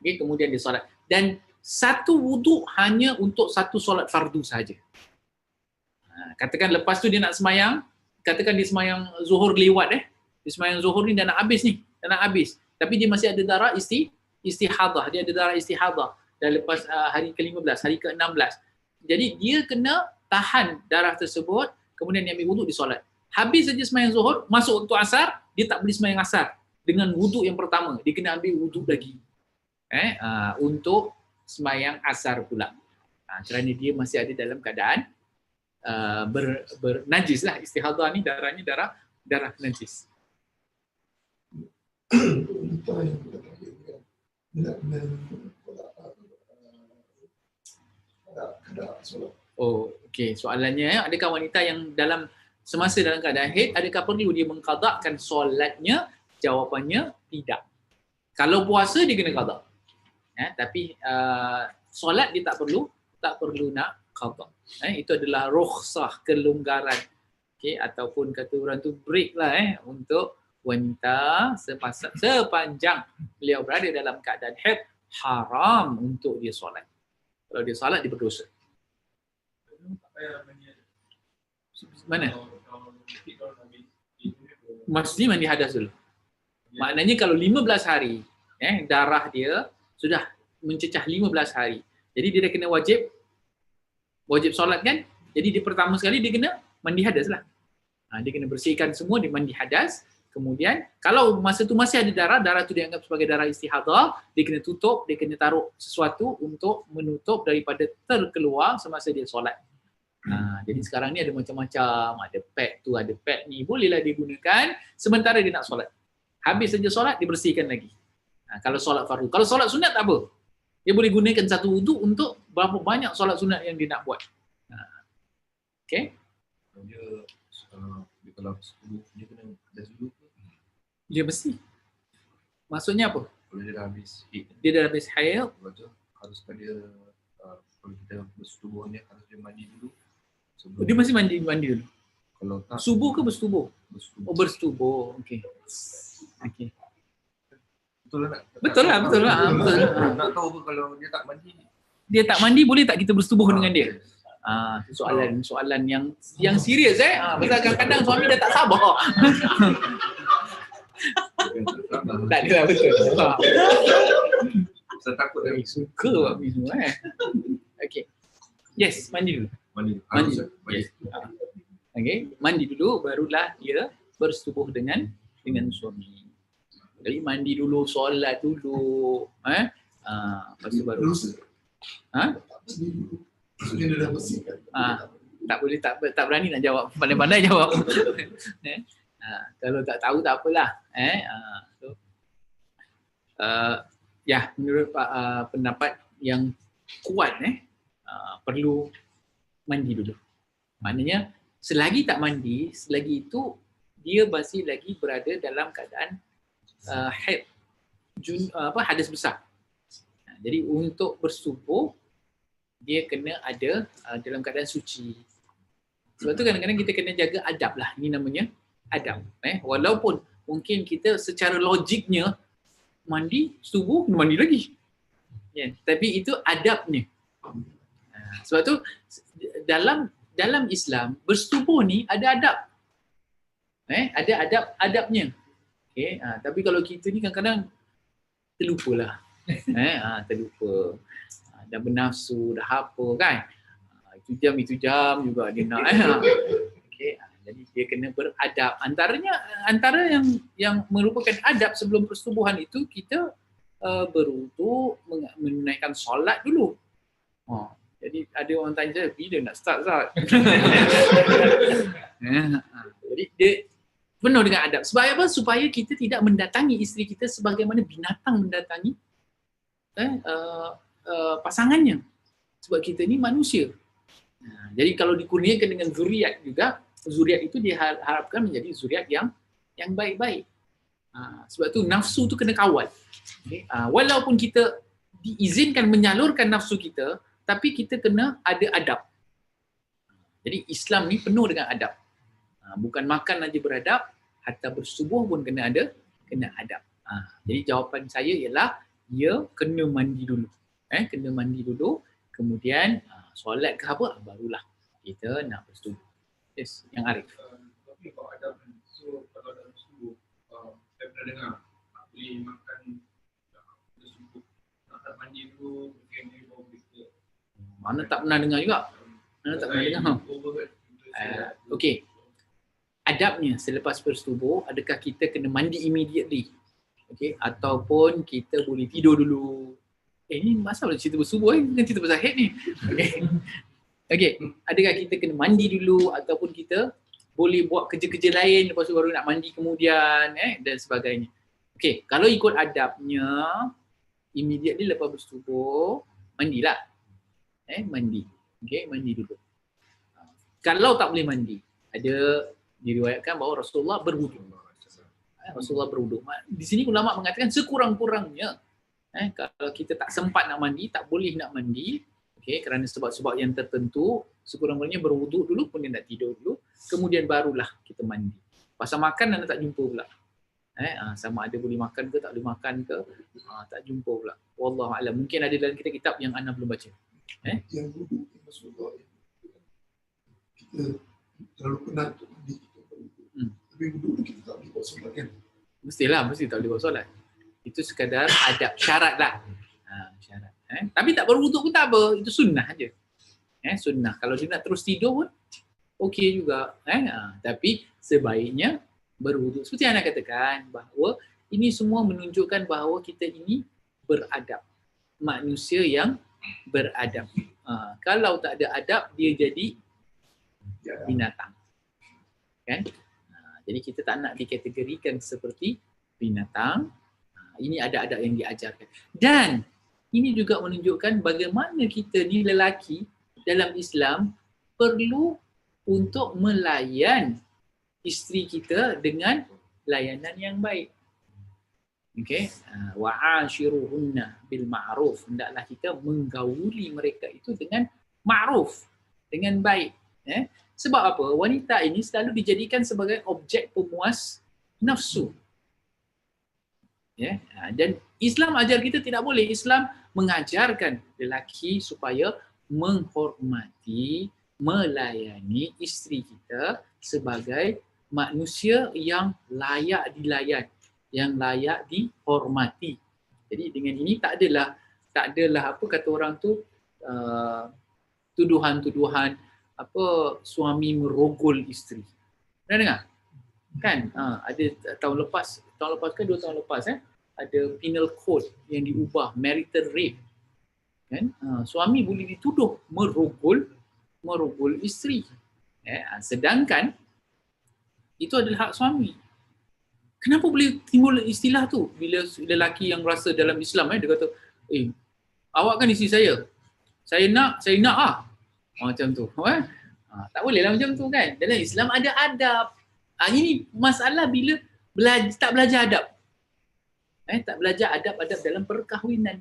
Okay, kemudian dia solat. Dan satu wuduk hanya untuk satu solat fardu sahaja. Katakan lepas tu dia nak semayang, katakan dia semayang zuhur lewat dia semayang zuhur ni dah nak habis tapi dia masih ada darah istihadah, dia ada darah istihadah dah lepas hari ke-15, hari ke-16. Jadi dia kena tahan darah tersebut, kemudian dia ambil wuduk di solat. Habis saja semayang zuhur, masuk waktu asar, dia tak boleh semayang asar dengan wuduk yang pertama, dia kena ambil wuduk lagi untuk semayang asar pula. Kerana dia masih ada dalam keadaan bernajis lah. Istihadah ni darahnya darah najis. Oh, okey. Soalannya, adakah wanita yang semasa dalam keadaan haid, adakah perlu dia mengqadakkan solatnya? Jawapannya tidak. Kalau puasa dia kena qada. Tapi solat dia tak perlu nak qada. Itu adalah rukhsah, kelonggaran. Okey, ataupun kata orang tu break lah untuk wanita sepanjang beliau berada dalam keadaan haid, haram untuk dia solat. Kalau dia solat dia berdosa. Mana? Mesti mandi hadas dulu. Maknanya kalau 15 hari darah dia sudah mencecah 15 hari. Jadi dia dah kena wajib solat kan? Jadi dia pertama sekali dia kena mandi hadas lah. Dia kena bersihkan semua, dia mandi hadas. Kemudian kalau masa tu masih ada darah tu dianggap sebagai darah istihadah, dia kena tutup, dia kena taruh sesuatu untuk menutup daripada terkeluar semasa dia solat. Jadi sekarang ni ada macam-macam, ada pad tu, ada pad ni, bolehlah digunakan sementara dia nak solat. Habis saja solat, dibersihkan lagi. Kalau solat fardu. Kalau solat sunat tak apa. Dia boleh gunakan satu wuduk untuk berapa banyak solat sunat yang dia nak buat. Okay? Dia kalau 10, dia kena hadas dulu ke? Dia mesti. Maksudnya apa? Kalau dia dah habis haid. Dia dah habis haid. Haruskah dia, kalau kita bersetubuh ni, harus dia mandi dulu? Dia mesti mandi dulu. Kalau tak, subuh ke bersetubuh? bersetubuh. Oh, bersetubuh. Okey. Betul lah. Betul lah. Nak tahu apa kalau dia tak mandi? Dia tak mandi, boleh tak kita bersetubuh dengan dia? Soalan yang serius pasal kadang-kadang suami dah tak sabar. Tak adalah betul. Saya takut dia Suka buat ni semua Okey. Yes, mandi dulu. Mandi. Yes. Okey, mandi dulu barulah dia bersetubuh dengan suami. Jadi mandi dulu, solat dulu, lepas tu baru. Tak boleh, tak berani nak jawab, pandai-pandai jawab. Kalau tak tahu tak apalah. Menurut pendapat yang kuat perlu mandi dulu. Maknanya selagi tak mandi, selagi itu dia masih lagi berada dalam keadaan haid, hadas besar. Jadi untuk bersetubuh dia kena ada dalam keadaan suci. Sebab tu kadang-kadang kita kena jaga adab lah. Ini namanya adab. Walaupun mungkin kita secara logiknya mandi, bersetubuh, mandi lagi. Tapi itu adabnya. Sebab tu dalam Islam bersetubuh ni ada adab. Ada adabnya. Tapi kalau kita ni kadang-kadang terlupalah. Terlupa. Dah bernafsu, dah apa kan. Itu jam juga dia nak. Jadi dia kena beradab. Antara yang merupakan adab sebelum persetubuhan itu, kita berwuduk, menunaikan solat dulu. Jadi ada orang tanya saya, bila nak start Zat? Jadi dia penuh dengan adab. Sebab apa? Supaya kita tidak mendatangi isteri kita sebagaimana binatang mendatangi pasangannya. Sebab kita ni manusia. Jadi kalau dikurniakan dengan zuriat juga, zuriat itu diharapkan menjadi zuriat yang baik-baik. Sebab tu nafsu tu kena kawal. Walaupun kita diizinkan menyalurkan nafsu kita, tapi kita kena ada adab. Jadi Islam ni penuh dengan adab. Bukan makan aja beradab, hatta bersubuh pun kena adab. Jadi jawapan saya ialah ya kena mandi dulu. Kena mandi dulu, kemudian solat ke apa, barulah kita nak bersubuh. Yes, yang Arif. Tapi kalau ada so kalau dalam subuh, saya pernah dengar tak boleh makan subuh, nak mandi dulu, mungkin dia baru bisa. Mana tak pernah dengar juga. Mana tak pernah dengar. Okey. Adabnya selepas bersubuh, adakah kita kena mandi immediately? Okey, ataupun kita boleh tidur dulu. Ni masalah cerita bersubuh bukan cerita pasal head ni. Okey. Okey, adakah kita kena mandi dulu ataupun kita boleh buat kerja-kerja lain lepas tu baru nak mandi kemudian dan sebagainya. Okey, kalau ikut adabnya immediately lepas bersubuh mandilah. Mandi. Okey, mandi dulu. Kalau tak boleh mandi, ada diriwayatkan bahawa Rasulullah berwuduk. Rasulullah berwuduk. Di sini ulama mengatakan sekurang-kurangnya kalau kita tak sempat nak mandi, tak boleh nak mandi, kerana sebab-sebab yang tertentu, sekurang-kurangnya berwuduk dulu, kemudian nak tidur dulu, kemudian barulah kita mandi. Pasal makan anda tak jumpa pula. Sama ada boleh makan ke tak boleh makan ke, tak jumpa pula. Wallahu a'lam. Mungkin ada dalam kitab yang anda belum baca. Yang wuduk yang Rasulullah kita terlalu penat untuk mandi kita berwuduk. Tapi wuduk kita tak boleh buat solat kan? Mesti tak boleh buat solat. Itu sekadar adab, syarat lah. Syarat. Tapi tak berwuduk pun tak apa, itu sunnah aja. Sunnah. Kalau dia nak terus tidur pun okey juga. Tapi sebaiknya berwuduk. Seperti yang anda katakan bahawa ini semua menunjukkan bahawa kita ini beradab. Manusia yang beradab. Kalau tak ada adab, dia jadi binatang. Kan? Jadi kita tak nak dikategorikan seperti binatang. Ini ada adab yang diajarkan. Dan ini juga menunjukkan bagaimana kita ni lelaki dalam Islam perlu untuk melayan isteri kita dengan layanan yang baik. Okey, wa'ashiruhunna bil ma'ruf. Hendaklah kita menggauli mereka itu dengan ma'ruf, dengan baik. Sebab apa? Wanita ini selalu dijadikan sebagai objek pemuas nafsu. Dan Islam ajar kita tidak boleh. Islam mengajarkan lelaki supaya menghormati, melayani isteri kita sebagai manusia yang layak dilayan, yang layak dihormati. Jadi dengan ini tak adalah apa kata orang tu, tuduhan-tuduhan apa suami merogol isteri. Pernah dengar? Kan? Ada tahun lepas ke 2 tahun lepas ada penal code yang diubah, marital rape. Kan? Suami boleh dituduh merogol isteri. Sedangkan itu adalah hak suami. Kenapa boleh timbul istilah tu bila lelaki yang rasa dalam Islam dia kata, awak kan isteri saya nak macam tu. Tak boleh lah macam tu kan. Dalam Islam ada adab. Ini masalah bila tak belajar adab. Tak belajar adab-adab dalam perkahwinan.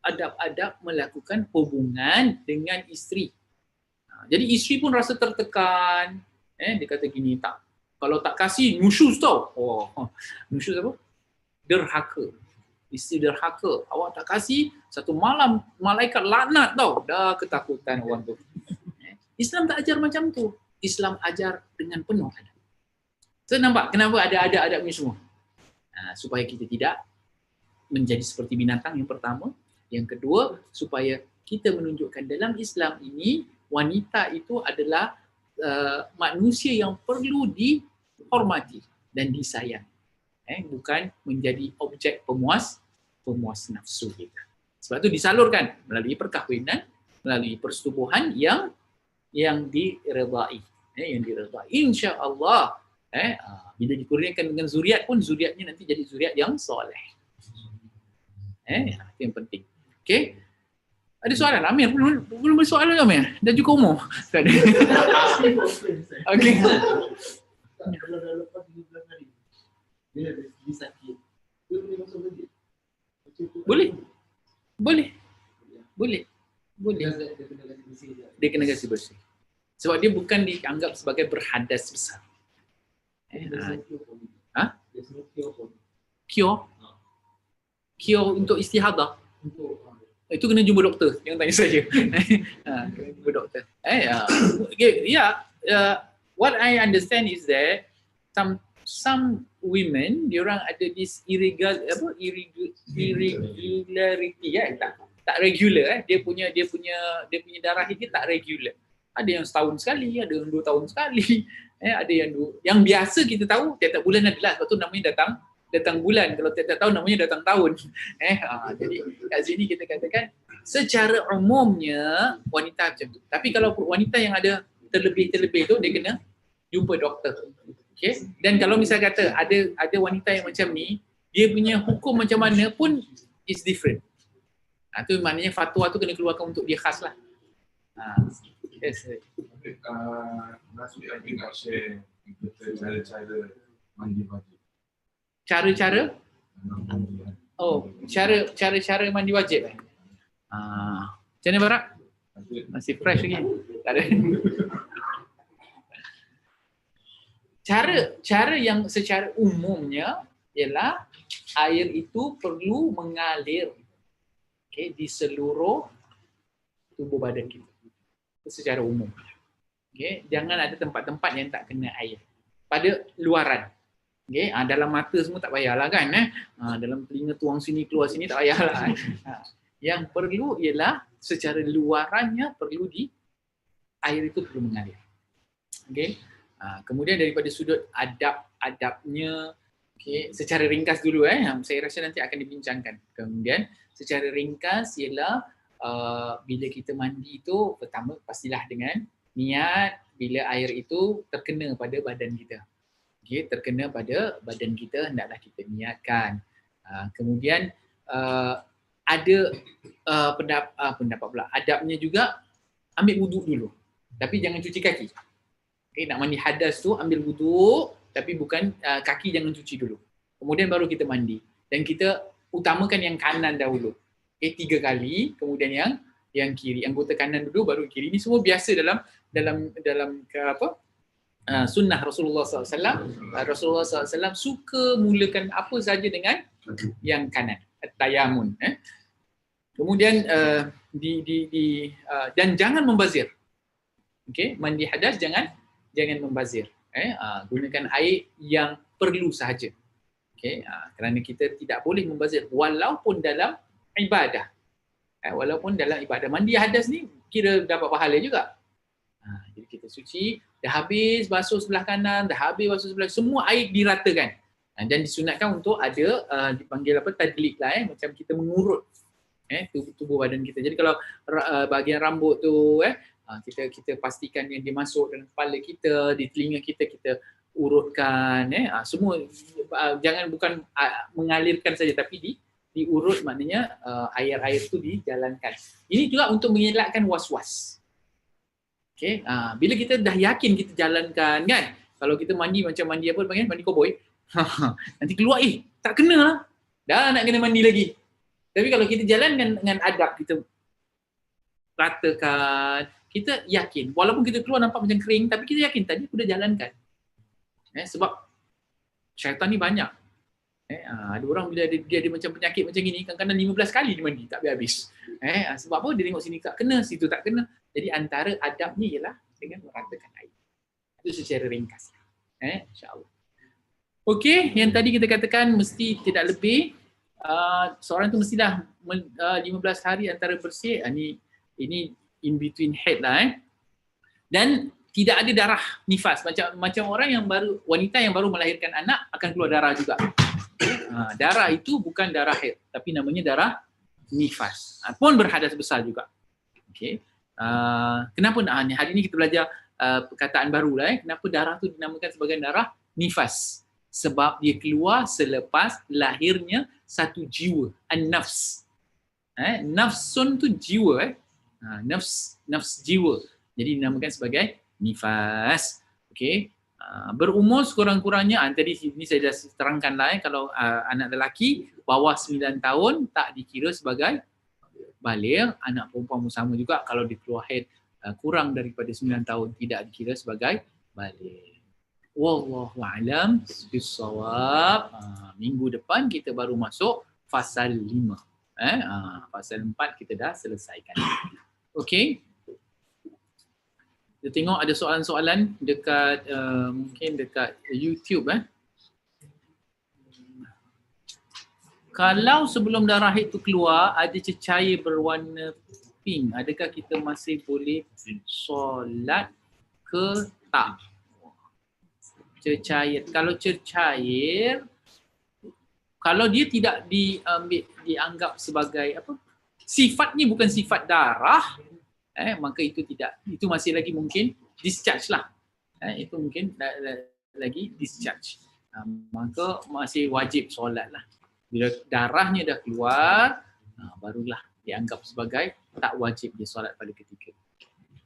Adab-adab melakukan hubungan dengan isteri. Jadi isteri pun rasa tertekan. Dia kata gini, kalau tak kasih nusyuz tau. Nusyuz apa? Derhaka. Isteri derhaka. Awak tak kasih, satu malam malaikat laknat tau. Dah ketakutan orang tu. Islam tak ajar macam tu. Islam ajar dengan penuh adab. So nampak kenapa ada adab-adab ni semua? Supaya kita tidak menjadi seperti binatang yang pertama. Yang kedua, supaya kita menunjukkan dalam Islam ini wanita itu adalah manusia yang perlu dihormati dan disayang. Bukan menjadi objek pemuas nafsu kita. Sebab itu disalurkan melalui perkahwinan, melalui persetubuhan yang diredai. Insya-Allah bila dikurniakan dengan zuriat pun, zuriatnya nanti jadi zuriat yang soleh. Itu yang penting. Okey. Ada soalan? Amir, belum ada soalan Amir? Dah cukup umur? Tak ada. Okey. Kalau dah lepas 17 hari, dia ada sakit, dia boleh masuk masjid? Boleh. boleh. Boleh. Dia kena ganti bersih je. Dia kena ganti bersih. Sebab dia bukan dianggap sebagai berhadas besar. Dia semua cure pun. Cure untuk istihadah. Untuk Itu kena jumpa doktor, jangan tanya saya. Kena jumpa doktor. What I understand is that some women, diorang ada this irregularity, tak regular. Dia punya darah dia tak regular. Ada yang setahun sekali, ada yang 2 tahun sekali. Ada yang biasa kita tahu tiap-tiap bulan adalah, sebab tu namanya datang bulan. Kalau tiap-tiap tahun namanya datang tahun. Jadi kat sini kita katakan secara umumnya wanita macam tu. Tapi kalau wanita yang ada terlebih-terlebih tu, dia kena jumpa doktor. Okay? Dan kalau misal kata ada wanita yang macam ni, dia punya hukum macam mana pun is different. Tu maknanya fatwa tu kena keluarkan untuk dia khas lah. Yes. Masuk yang nak share cara-cara mandi wajib. Cara-cara? Cara-cara mandi wajib. Macam mana Barak? Masih fresh lagi? Tak ada. Cara yang secara umumnya ialah air itu perlu mengalir di seluruh tubuh badan kita. Itu secara umum. Jangan ada tempat-tempat yang tak kena air. Pada luaran. Dalam mata semua tak payahlah kan. Dalam telinga tuang sini keluar sini tak payahlah. Yang perlu ialah secara luarannya perlu air itu perlu mengalir. Kemudian daripada sudut adabnya, secara ringkas dulu saya rasa nanti akan dibincangkan. Kemudian secara ringkas ialah bila kita mandi itu pertama pastilah dengan niat bila air itu terkena pada badan kita. Terkena pada badan kita hendaklah kita niatkan. Kemudian ada pendapat pula adabnya juga ambil wuduk dulu. Tapi jangan cuci kaki. Nak mandi hadas tu ambil wuduk tapi bukan kaki jangan cuci dulu. Kemudian baru kita mandi. Dan kita utamakan yang kanan dahulu. 3 kali, kemudian yang kiri. Anggota kanan dulu baru kiri. Ini semua biasa dalam sunnah Rasulullah SAW. Rasulullah SAW suka mulakan apa saja dengan yang kanan. Tayamun. Kemudian dan jangan membazir. Mandi hadas jangan membazir. Gunakan air yang perlu sahaja. Kerana kita tidak boleh membazir walaupun dalam ibadah. Walaupun dalam ibadah mandi hadas ni kira dapat pahala juga. Jadi kita suci, dah habis basuh sebelah kanan, dah habis basuh sebelah, semua air diratakan. Dan disunatkan untuk ada dipanggil tadlik lah, macam kita mengurut tubuh badan kita. Jadi kalau bahagian rambut tu kita pastikan yang dia masuk dalam kepala kita, di telinga kita urutkan semua, jangan bukan mengalirkan saja tapi diurut, maknanya air-air tu dijalankan. Ini juga untuk mengelakkan was-was. Bila kita dah yakin kita jalankan kan, kalau kita mandi macam mandi mandi koboi, nanti keluar tak kena lah, dah nak kena mandi lagi. Tapi kalau kita jalankan dengan adab, kita ratakan, kita yakin walaupun kita keluar nampak macam kering tapi kita yakin tadi aku dah jalankan. Sebab syaitan ni banyak. Ada orang bila dia ada macam penyakit macam ni, kadang-kadang 15 kali dia mandi tak habis. Sebab apa? Dia tengok sini tak kena, situ tak kena. Jadi antara adab ni ialah dengan meratakan air. Itu secara ringkas. InsyaAllah. Okey, yang tadi kita katakan mesti tidak lebih seorang tu mestilah 15 hari antara bersih. Ini in between head lah. Dan tidak ada darah nifas. Macam orang yang baru, wanita yang baru melahirkan anak akan keluar darah juga. Darah itu bukan darah haid, tapi namanya darah nifas. Pun berhadas besar juga. Kenapa hari ini kita belajar perkataan baru lah. Kenapa darah tu dinamakan sebagai darah nifas? Sebab dia keluar selepas lahirnya satu jiwa, an-nafs. Nafsun tu jiwa. Nafs jiwa. Jadi dinamakan sebagai nifas. Berumur sekurang-kurangnya, tadi ini saya dah terangkan lah, kalau anak lelaki bawah 9 tahun tak dikira sebagai baligh, anak perempuan pun sama juga, kalau dia keluar haid kurang daripada 9 tahun tidak dikira sebagai baligh. Wallahu a'lam bissawab. Minggu depan kita baru masuk fasal 5. Fasal 4 kita dah selesaikan. Okey. Kita tengok ada soalan-soalan dekat mungkin dekat YouTube. Kalau sebelum darah haid tu keluar ada cecair berwarna pink, adakah kita masih boleh solat ke tak? Cecair. Kalau cecair, kalau dia tidak dianggap sebagai apa? Sifatnya bukan sifat darah, maka itu tidak, itu masih lagi mungkin discharge lah. Itu mungkin lagi discharge. Maka masih wajib solat lah. Bila darahnya dah keluar, barulah dianggap sebagai tak wajib dia solat pada ketika.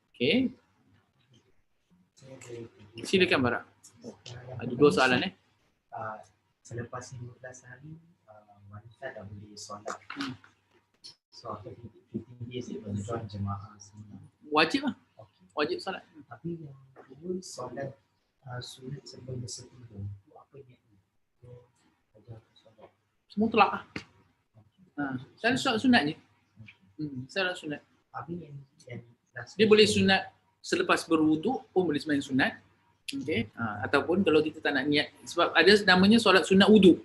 Okey. Silakan Barak. Ada 2 soalan Selepas 15 hari wanita dah boleh solat. So after 15 days dia boleh join jemaah semua. Wajib lah. Wajib solat. Tapi yang kedua solat sunat sebelum bersetubuh, itu apa niatnya? Mutlak lah. Saya solat sunat je. Saya sunat. Dia boleh sunat selepas berwuduk pun boleh sembahyang sunat. Okey. Ataupun kalau kita tak nak niat, sebab ada namanya solat sunat wuduk.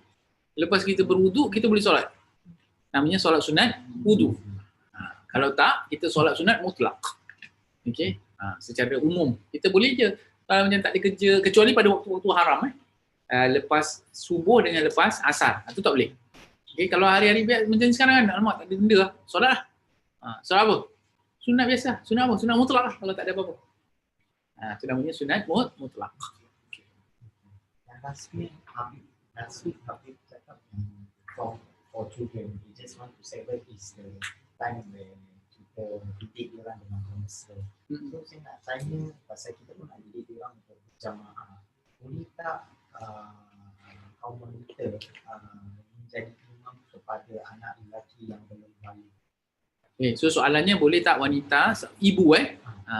Lepas kita berwuduk kita boleh solat. Namanya solat sunat wuduk. Kalau tak, kita solat sunat mutlak. Okey. Secara umum kita boleh je. Kalau macam tak ada kerja, kecuali pada waktu-waktu haram lepas subuh dengan lepas asar. Itu tak boleh. Okay, kalau hari-hari biasa macam sekarang kan, alamak tak ada benda lah, solat lah. Solat apa? Sunat biasa. Sunat apa? Sunat mutlak lah kalau tak ada apa-apa. Itu namanya sunat mutlak. Dan last week Habib cakap for children, we just want to savor is the time where kita didik orang dengan mesra. So saya nak tanya, pasal kita pun nak didik orang untuk berjamaah. Boleh tak kaum wanita menjadi imam kepada anak lelaki yang belum balik? Okay, so soalannya boleh tak wanita, ibu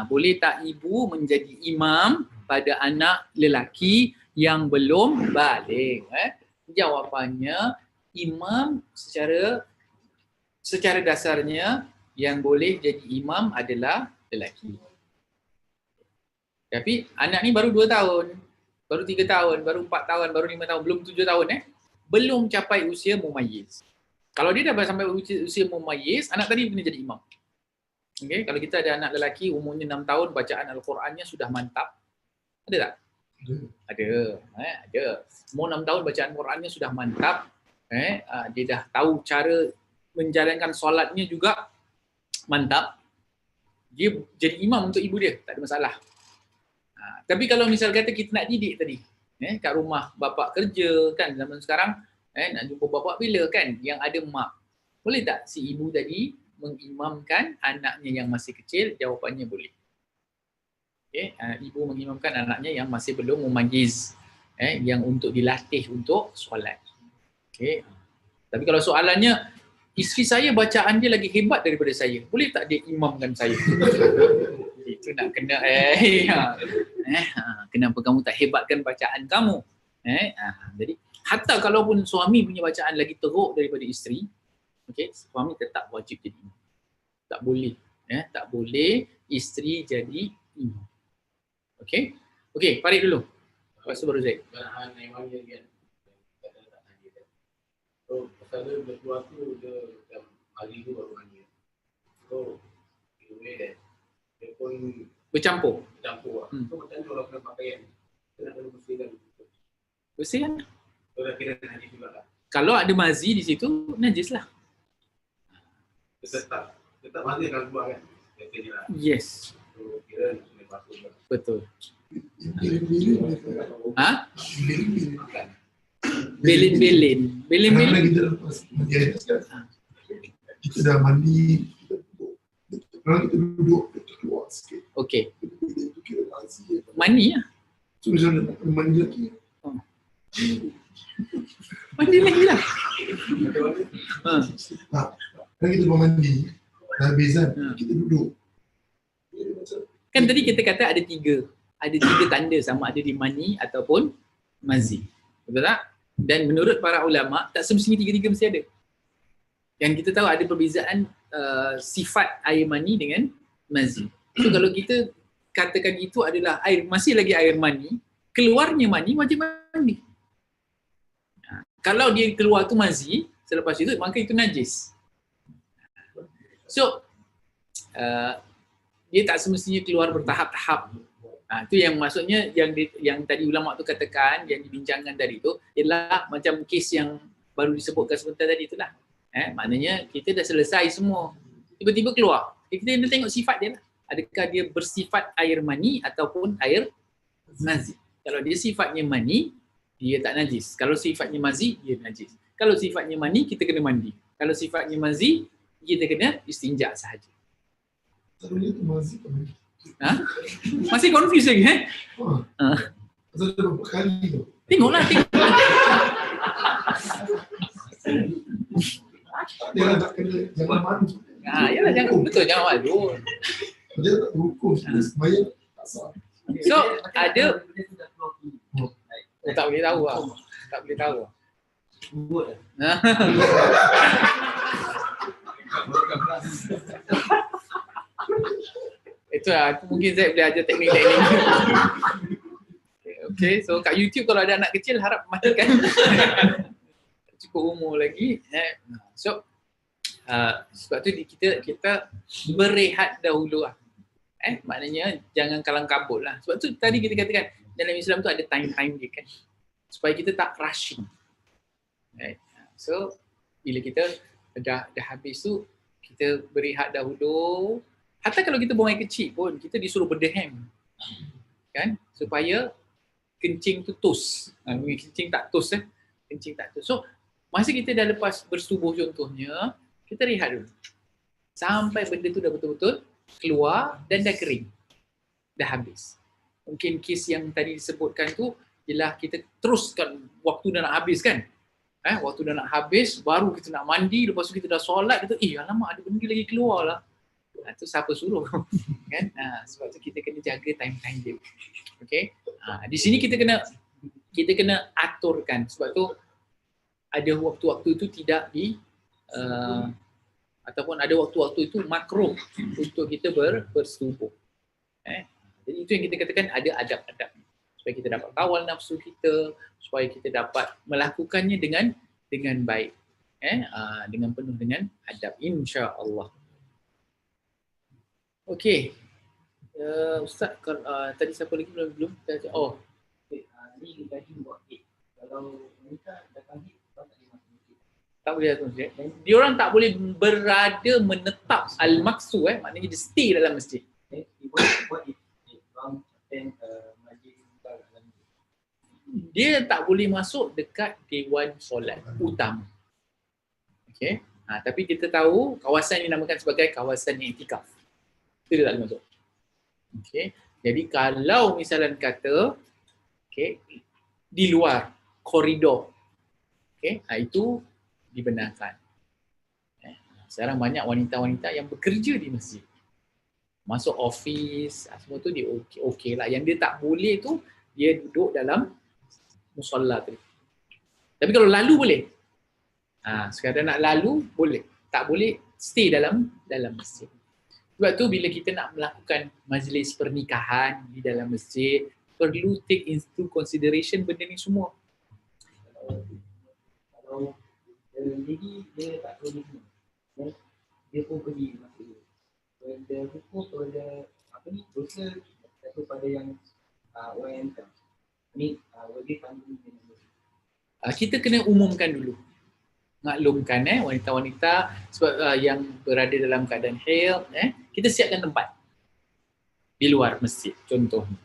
boleh tak ibu menjadi imam pada anak lelaki yang belum balik? Jawapannya imam secara dasarnya yang boleh jadi imam adalah lelaki. Tapi anak ni baru 2 tahun, baru 3 tahun, baru 4 tahun, baru 5 tahun, belum 7 tahun belum capai usia mumayyiz. Kalau dia dah sampai usia mumayyiz, anak tadi kena jadi imam. Okay? Kalau kita ada anak lelaki umurnya 6 tahun, bacaan Al-Qurannya sudah mantap. Ada tak? Ada. Umur 6 tahun bacaan Qurannya sudah mantap. Dia dah tahu cara menjalankan solatnya juga mantap. Dia jadi imam untuk ibu dia, tak ada masalah. Tapi kalau misal kata kita nak didik tadi, kat rumah bapak kerja kan zaman sekarang, nak jumpa bapak bila kan, yang ada mak. Boleh tak si ibu tadi mengimamkan anaknya yang masih kecil? Jawapannya boleh. Okay. Ibu mengimamkan anaknya yang masih belum mumayyiz, yang untuk dilatih untuk solat. Okay. Tapi kalau soalannya, isteri saya bacaan dia lagi hebat daripada saya, boleh tak dia imamkan saya? Itu nak kena kenapa kamu tak hebatkan bacaan kamu? Jadi hatta kalaupun suami punya bacaan lagi teruk daripada isteri, okey, suami tetap wajib jadi imam. Tak boleh, tak boleh isteri jadi imam. Okey. Okey, Farid dulu. Lepas tu baru Zaid. Bahan memang dia kan. So, pasal dia berkeluar tu, dia macam hari tu baru mandi. So, dia pun Bercampur. lah. So, macam tu orang kena pakaian. Dia nak kena bersihkan. Bersih kan? So, dah kira najis juga lah. Kalau ada mazi di situ, najis lah. Tetap mazi akan keluar kan? Kata je lah. Yes. So, kira kena basuh juga. Betul. Bilin-bilin. Makan. Belin-belin. Belin-belin. Kadang-kadang kita lepas mandi air kan, kita dah mandi, kita duduk. Kadang kita duduk, kita keluar sikit. Okey. Itu kira mazi. Mandi lah. So misalnya nak kena mandi lagi, Mandi lagi lah. kan kita mau mandi, dah habis kan, Ha. kita duduk. Jadi macam Kan tadi kita kata ada tiga tanda sama ada di mani ataupun mazi. Betul tak? Dan menurut para ulama tak semestinya tiga-tiga mesti ada. Yang kita tahu ada perbezaan sifat air mani dengan mazi. So kalau kita katakan itu adalah masih lagi air mani, keluarnya mani wajib mandi. Kalau dia keluar tu mazi, selepas itu maka itu najis. So dia tak semestinya keluar bertahap-tahap. Itu yang maksudnya yang tadi ulama tu katakan, yang dibincangkan tadi tu ialah macam kes yang baru disebutkan sebentar tadi itulah. Maknanya kita dah selesai semua. Tiba-tiba keluar. Kita nak tengok sifat dia lah. Adakah dia bersifat air mani ataupun air mazi. Kalau dia sifatnya mani, dia tak najis. Kalau sifatnya mazi, dia najis. Kalau sifatnya mani, kita kena mandi. Kalau sifatnya mazi, kita kena istinja sahaja. selalunya tu masih Masih confuse lagi pasal dah berapa kali tu. Tengoklah. Dia nak kena jangan malu. Yalah, jangan malu. Dia tak berhukum, dia sembahyang tak sah. So, ada tak boleh tahu lah. Tak boleh tahu. Itulah, mungkin saya boleh ajar teknik-teknik. Okay, so kat YouTube kalau ada anak kecil harap matikan. Cukup umur lagi. So, sebab tu kita berehat dahulu lah. Maknanya jangan kalang kabut lah. Sebab tu tadi kita katakan dalam Islam tu ada time-time dia kan. Supaya kita tak rushing. Right. So, bila kita dah habis tu, kita berehat dahulu. Hatta kalau kita buang air kecil pun, kita disuruh berdehem. Kan? Supaya kencing tu tos. Kencing tak tos Kencing tak tos. So, masa kita dah lepas bersubuh contohnya, kita rehat dulu. Sampai benda tu dah betul-betul keluar dan dah kering. Dah habis. Mungkin kes yang tadi disebutkan tu ialah kita teruskan waktu dah nak habis kan. Waktu dah nak habis, baru kita nak mandi, lepas tu kita dah solat, kita alamak ada benda lagi keluar lah. Itu siapa suruh kan? Sebab tu kita kena jaga time-time dia. Okay? Di sini kita kena aturkan. Sebab tu ada waktu-waktu itu tidak ataupun ada waktu-waktu itu makruh untuk kita bersetubuh. Jadi itu yang kita katakan ada adab-adab. Supaya kita dapat kawal nafsu kita, supaya kita dapat melakukannya dengan baik. Dengan penuh dengan adab, insya-Allah. Okey. Ustaz, tadi siapa lagi belum? Ni lagi buat kek. Kalau wanita datang kek, tak boleh masuk masjid. Tak boleh datang masjid. Dia orang tak boleh berada menetap al-maqsu, maknanya dia stay dalam masjid. What if orang attend masjid dalam Dia tak boleh masuk dekat dewan solat utama. Okey. Tapi kita tahu kawasan ini dinamakan sebagai kawasan i'tikaf. Itu dia tak boleh masuk. Okey. Jadi kalau misalnya kata di luar koridor, itu dibenarkan. Sekarang banyak wanita-wanita yang bekerja di masjid. Masuk office, semua tu dia okey lah. Yang dia tak boleh tu, dia duduk dalam musalla tu. Tapi kalau lalu boleh. Sekadar nak lalu, boleh. Tak boleh stay dalam masjid. Sebab tu bila kita nak melakukan majlis pernikahan di dalam masjid, perlu take into consideration benda ni semua. Kalau lady dia tak tahu ni, dia pun pergi masuk dia. Dia hukum pada dosa kepada yang orang yang tak ni wajib tanggung dengan Kita kena umumkan dulu. Maklumkan wanita-wanita sebab yang berada dalam keadaan haid, kita siapkan tempat di luar masjid contohnya.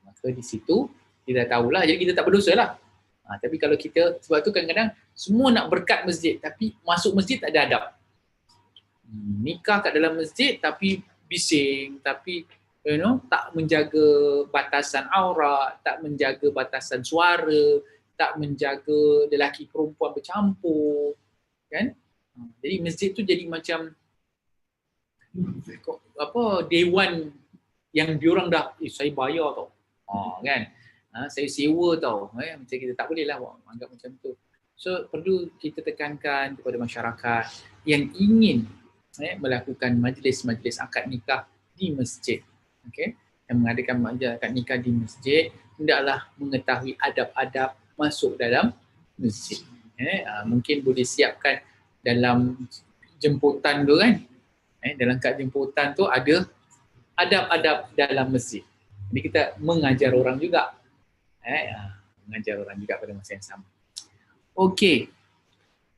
Maka di situ kita tahulah, jadi kita tak berdosa lah. Tapi kalau kita, sebab tu kadang-kadang semua nak berkat masjid tapi masuk masjid tak ada adab. Nikah kat dalam masjid tapi bising, tapi tak menjaga batasan aurat, tak menjaga batasan suara, tak menjaga lelaki perempuan bercampur, kan? Jadi masjid tu jadi macam dewan yang diorang dah saya bayar tau. Kan. Saya sewa tau. Macam kita tak boleh lah anggap macam tu. So perlu kita tekankan kepada masyarakat yang ingin melakukan majlis-majlis akad nikah di masjid. Okey. Yang mengadakan majlis akad nikah di masjid, hendaklah mengetahui adab-adab masuk dalam masjid. Mungkin boleh siapkan dalam jemputan tu kan. Dalam kad jemputan tu ada adab-adab dalam masjid. Jadi kita mengajar orang juga. Mengajar orang juga pada masa yang sama. Okey.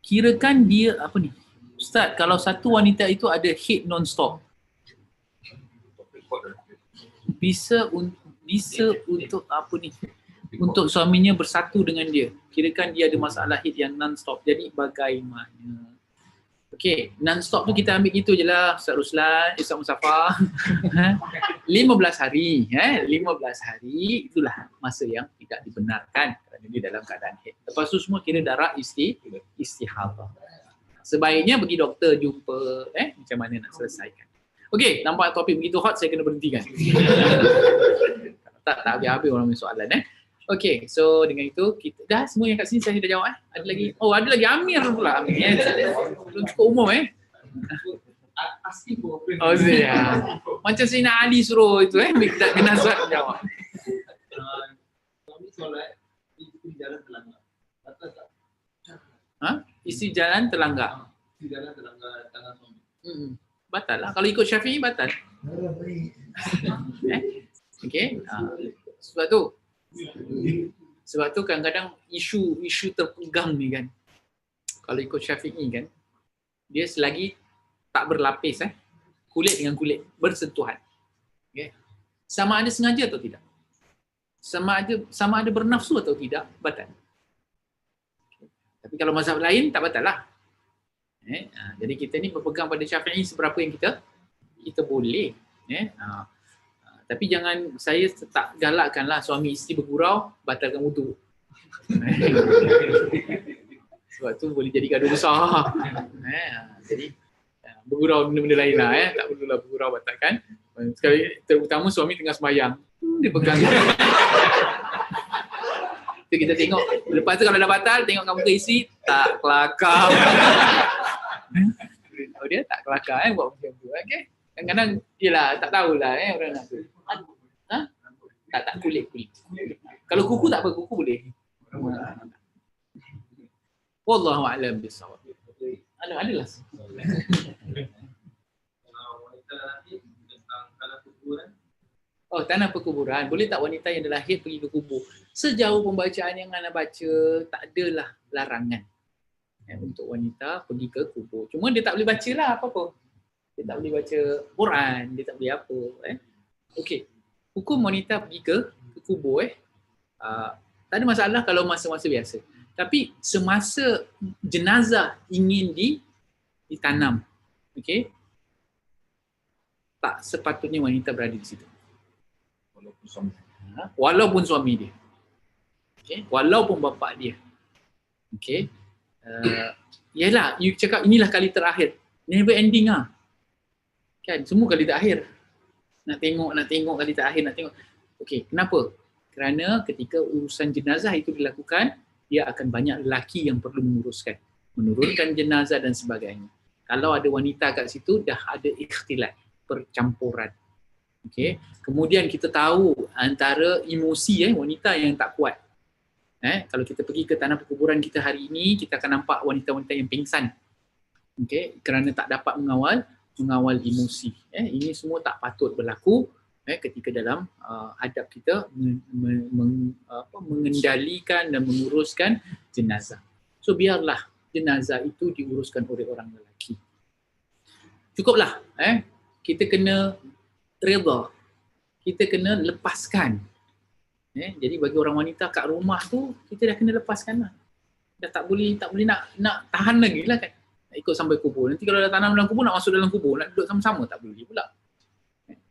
Kirakan dia apa ni? Ustaz, kalau satu wanita itu ada haid non-stop. Bisa untuk apa ni? Untuk suaminya bersatu dengan dia. Kirakan dia ada masalah haid yang non-stop. Jadi bagaimana? Okey, non-stop tu kita ambil gitu je lah Ustaz Ruslan, Ustaz Musaffar. 15 hari, 15 hari itulah masa yang tidak dibenarkan kerana dia dalam keadaan haid. Lepas tu semua kira darah istihadah. Sebaiknya pergi doktor jumpa macam mana nak selesaikan. Okey, nampak topik begitu hot, saya kena berhentikan. tak habis-habis orang punya soalan Okey, so dengan itu kita dah semua yang kat sini saya dah jawab Ada lagi? Oh, ada lagi Amir pula. Amir belum cukup umur Asli pun apa? Oh, ya. Macam Sayyidina Ali suruh itu kena Azwar jawab. Suami solat di jalan terlanggar. Batal tak? Isi jalan terlanggar. Di jalan terlanggar tangan suami. Batal lah. Kalau ikut Syafi'i batal. Okey. Sebab tu kadang-kadang isu terpegang ni kan. Kalau ikut Syafi'i kan, dia selagi tak berlapis kulit dengan kulit bersentuhan. Okay. Sama ada sengaja atau tidak. Sama ada bernafsu atau tidak, batal. Okay. Tapi kalau mazhab lain tak batal lah. Jadi kita ni berpegang pada Syafi'i seberapa yang kita boleh. Tapi jangan, saya tak galakkanlah suami isteri bergurau batalkan wudu. Sebab tu boleh jadi gaduh besar. Jadi bergurau benda-benda lain lah. Tak perlulah bergurau batalkan. Sekali terutama suami tengah sembahyang, dia pegang. Tu kita tengok. Lepas tu kalau dah batal, tengokkan muka isteri, tak kelakar. Oh, dia tak kelakar buat macam tu. Okay. Kadang-kadang yelah tak tahulah orang nak tu. Tak kulit. Kalau kuku tak apa, kuku boleh. Wallahu a'lam bissawab. Adalah. Wanita ni tentang tanah kuburan. Oh, tanah perkuburan. Boleh tak wanita yang dah lahir pergi ke kubur? Sejauh pembacaan yang anda baca, tak adalah larangan untuk wanita pergi ke kubur. Cuma dia tak boleh baca lah apa-apa. Dia tak boleh baca Quran, dia tak boleh apa. Okey. Hukum wanita pergi ke kubur tak ada masalah kalau masa-masa biasa. Tapi semasa jenazah ingin ditanam, okey, tak sepatutnya wanita berada di situ. Walaupun suami dia. Okey, walaupun bapa dia. Okey. Yalah, you cakap inilah kali terakhir. Never ending Kan, semua kali terakhir. Nak tengok kali terakhir, nak tengok. Okey, kenapa? Kerana ketika urusan jenazah itu dilakukan, dia akan banyak lelaki yang perlu menguruskan. Menurunkan jenazah dan sebagainya. Kalau ada wanita kat situ, dah ada ikhtilat, percampuran. Okey. Kemudian kita tahu antara emosi wanita yang tak kuat. Kalau kita pergi ke tanah perkuburan kita hari ini, kita akan nampak wanita-wanita yang pingsan. Okey, kerana tak dapat mengawal emosi. Ini semua tak patut berlaku ketika dalam adab kita mengendalikan dan menguruskan jenazah. So biarlah jenazah itu diuruskan oleh orang lelaki. Cukuplah. Kita kena redha. Kita kena lepaskan. Jadi bagi orang wanita kat rumah tu, kita dah kena lepaskan lah. Dah tak boleh nak tahan lagi lah kan. Nak ikut sampai kubur. Nanti kalau dah tanam dalam kubur, nak masuk dalam kubur, nak duduk sama-sama, tak boleh pula.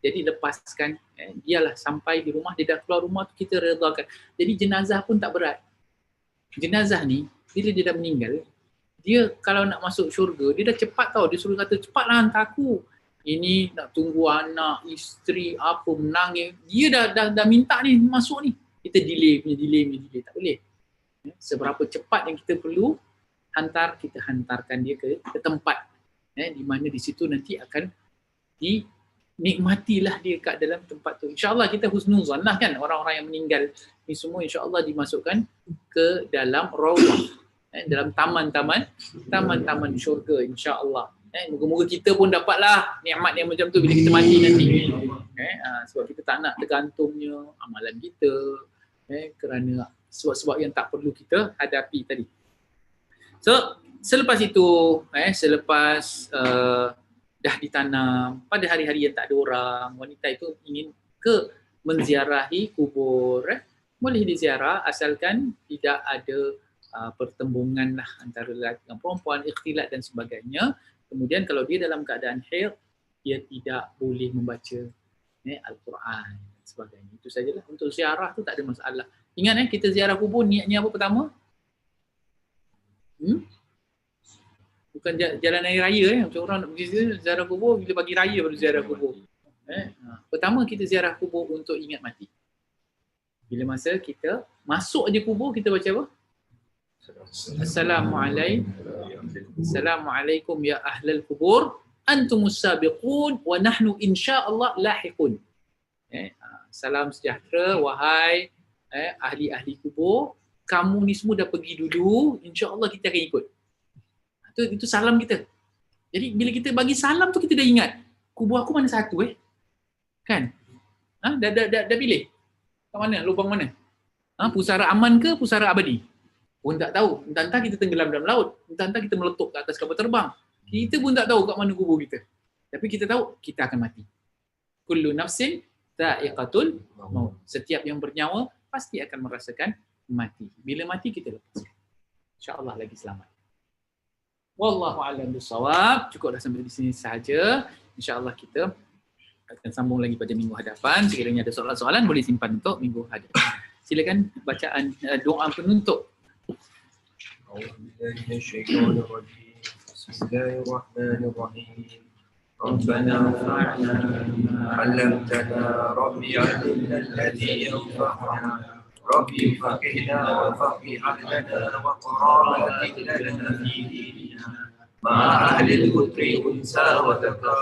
Jadi lepaskan, biarlah sampai di rumah, dia dah keluar rumah tu kita redakan. Jadi jenazah pun tak berat. Jenazah ni, bila dia dah meninggal, dia kalau nak masuk syurga, dia dah cepat tau. Dia suruh kata, cepatlah hantar aku. Ini nak tunggu anak, isteri, apa, menangis. Dia dah minta ni, masuk ni. Kita delay. Tak boleh. Seberapa cepat yang kita perlu kita hantarkan dia ke tempat. Di mana di situ nanti akan dinikmatilah dia kat dalam tempat tu. InsyaAllah kita husnuzan lah kan. Orang-orang yang meninggal ni semua insyaAllah dimasukkan ke dalam rawdah. Dalam taman-taman syurga insya-Allah. Moga-moga kita pun dapatlah nikmat yang macam tu bila kita mati nanti. Sebab kita tak nak tergantungnya amalan kita kerana sebab-sebab yang tak perlu kita hadapi tadi. So selepas itu selepas dah ditanam pada hari-hari yang tak ada orang, wanita itu ingin menziarahi kubur. Boleh diziarah asalkan tidak ada pertembungan lah antara lelaki dan perempuan, ikhtilat dan sebagainya. Kemudian kalau dia dalam keadaan haid, dia tidak boleh membaca Al-Quran dan sebagainya. Itu sajalah. Untuk ziarah tu tak ada masalah. Ingat kita ziarah kubur niatnya apa pertama? Bukan jalan hari raya macam orang nak pergi ziarah kubur bila pagi raya baru ziarah kubur. Pertama kita ziarah kubur untuk ingat mati. Bila masa kita masuk aja kubur kita baca apa? Assalamualaikum ya ahlal kubur antumus sabiqun wa nahnu insyaallah lahiqun. Salam sejahtera wahai ahli-ahli kubur, kamu ni semua dah pergi dulu, insya-Allah kita akan ikut. Itu salam kita. Jadi bila kita bagi salam tu kita dah ingat kubur aku mana satu kan? Dah pilih. Kat mana? Lubang mana? Pusara aman ke pusara abadi? Pun tak tahu. Entah-entah kita tenggelam dalam laut. Entah-entah kita meletup ke atas kapal terbang. Kita pun tak tahu kat mana kubur kita. Tapi kita tahu kita akan mati. Kullu nafsin dha'iqatul maut. Setiap yang bernyawa pasti akan merasakan mati. Bila mati kita lepaskan. InsyaAllah lagi selamat. Wallahu a'lam bissawab. Cukup dah sampai di sini sahaja. InsyaAllah kita akan sambung lagi pada minggu hadapan. Sekiranya ada soalan-soalan boleh simpan untuk minggu hadapan. Silakan bacaan doa penutup. بسم الله الرحمن الرحيم ربنا انفعنا بما علمتنا ربي علمنا الذي ينفعنا ربي فقهنا وفقه عقلنا وقرابة لنا في ديننا مع أهل الذكر أنثى وذكر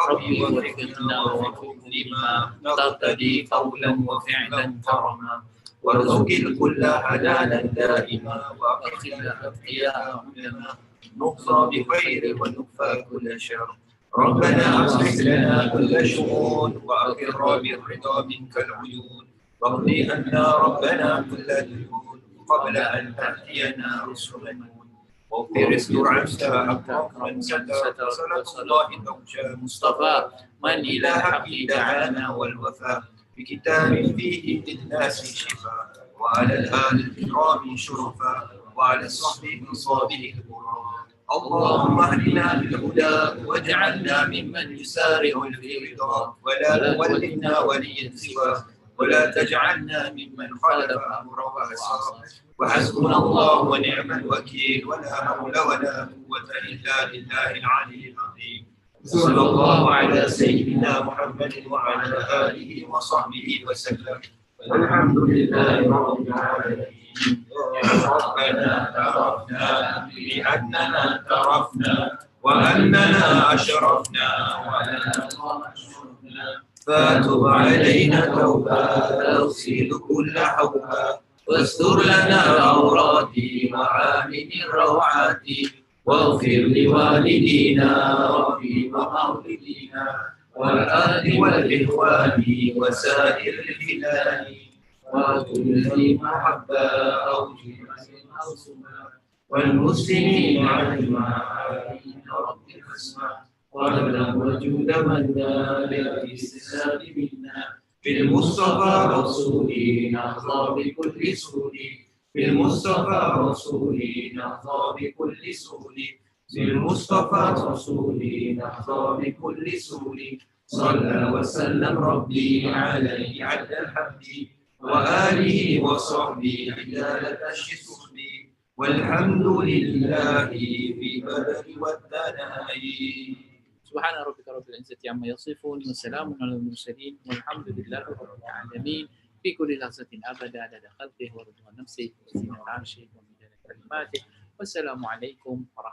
ربي وفقنا ووفق لما تقتدي قولا وفعلا كرما وارزق الكل حلالا دائما واقنا الأتقياء علما نقصى بخير ونكفى كل شر ربنا أصلح لنا كل شؤون وأقر بالرضا منك العيون واقض عنا ربنا كل ديون قبل أن تأتينا رسل نون واغفر استر عنا أكرم من ستر صلاة الله نرجى مصطفى من إلى حق دعانا والوفاء بكتاب فيه للناس شفاء وعلى الآل الكرام شرفاء وعلى الصحب من صابه القرآن اللهم اهدنا بالهدى واجعلنا ممن يسارع في رضاك ولا تولنا وليا سواك ولا تجعلنا ممن خالف امره وعصاه وحسبنا الله ونعم الوكيل ولا حول ولا قوه الا بالله العلي العظيم صلى الله على سيدنا محمد وعلى اله وصحبه وسلم والحمد لله رب العالمين ربنا اعترفنا بأننا اعترفنا وأننا أشرفنا ولا أشرفنا فتب علينا توبة تغسل كل حوبة واستر لنا العورات معامل الروعات واغفر لوالدينا ربي ومولدينا والآل والإخوان وسائر البلاد وكل ذي محبة أو جهة أو سمع والمسلمين أجمعين ربنا اسمع ولنا وجود منا بالاستسلام منا بالمصطفى رسولي نحظى بكل سهول بالمصطفى رسولي نحظى بكل سهول بالمصطفى رسولي نحظى بكل سهول صلى وسلم ربي عليه عد الحمد وآله وصحبه عدالة الشسخ والحمد لله في بدر والثناء Subhana rabbika rabbil izzati amma yasifun wa salamun alal mursalin walhamdulillahi rabbil alamin. في كل لحظة أبدا عدد خلقه ورضوان نفسه وزينة عرشه ومداد كلماته والسلام عليكم ورحمة الله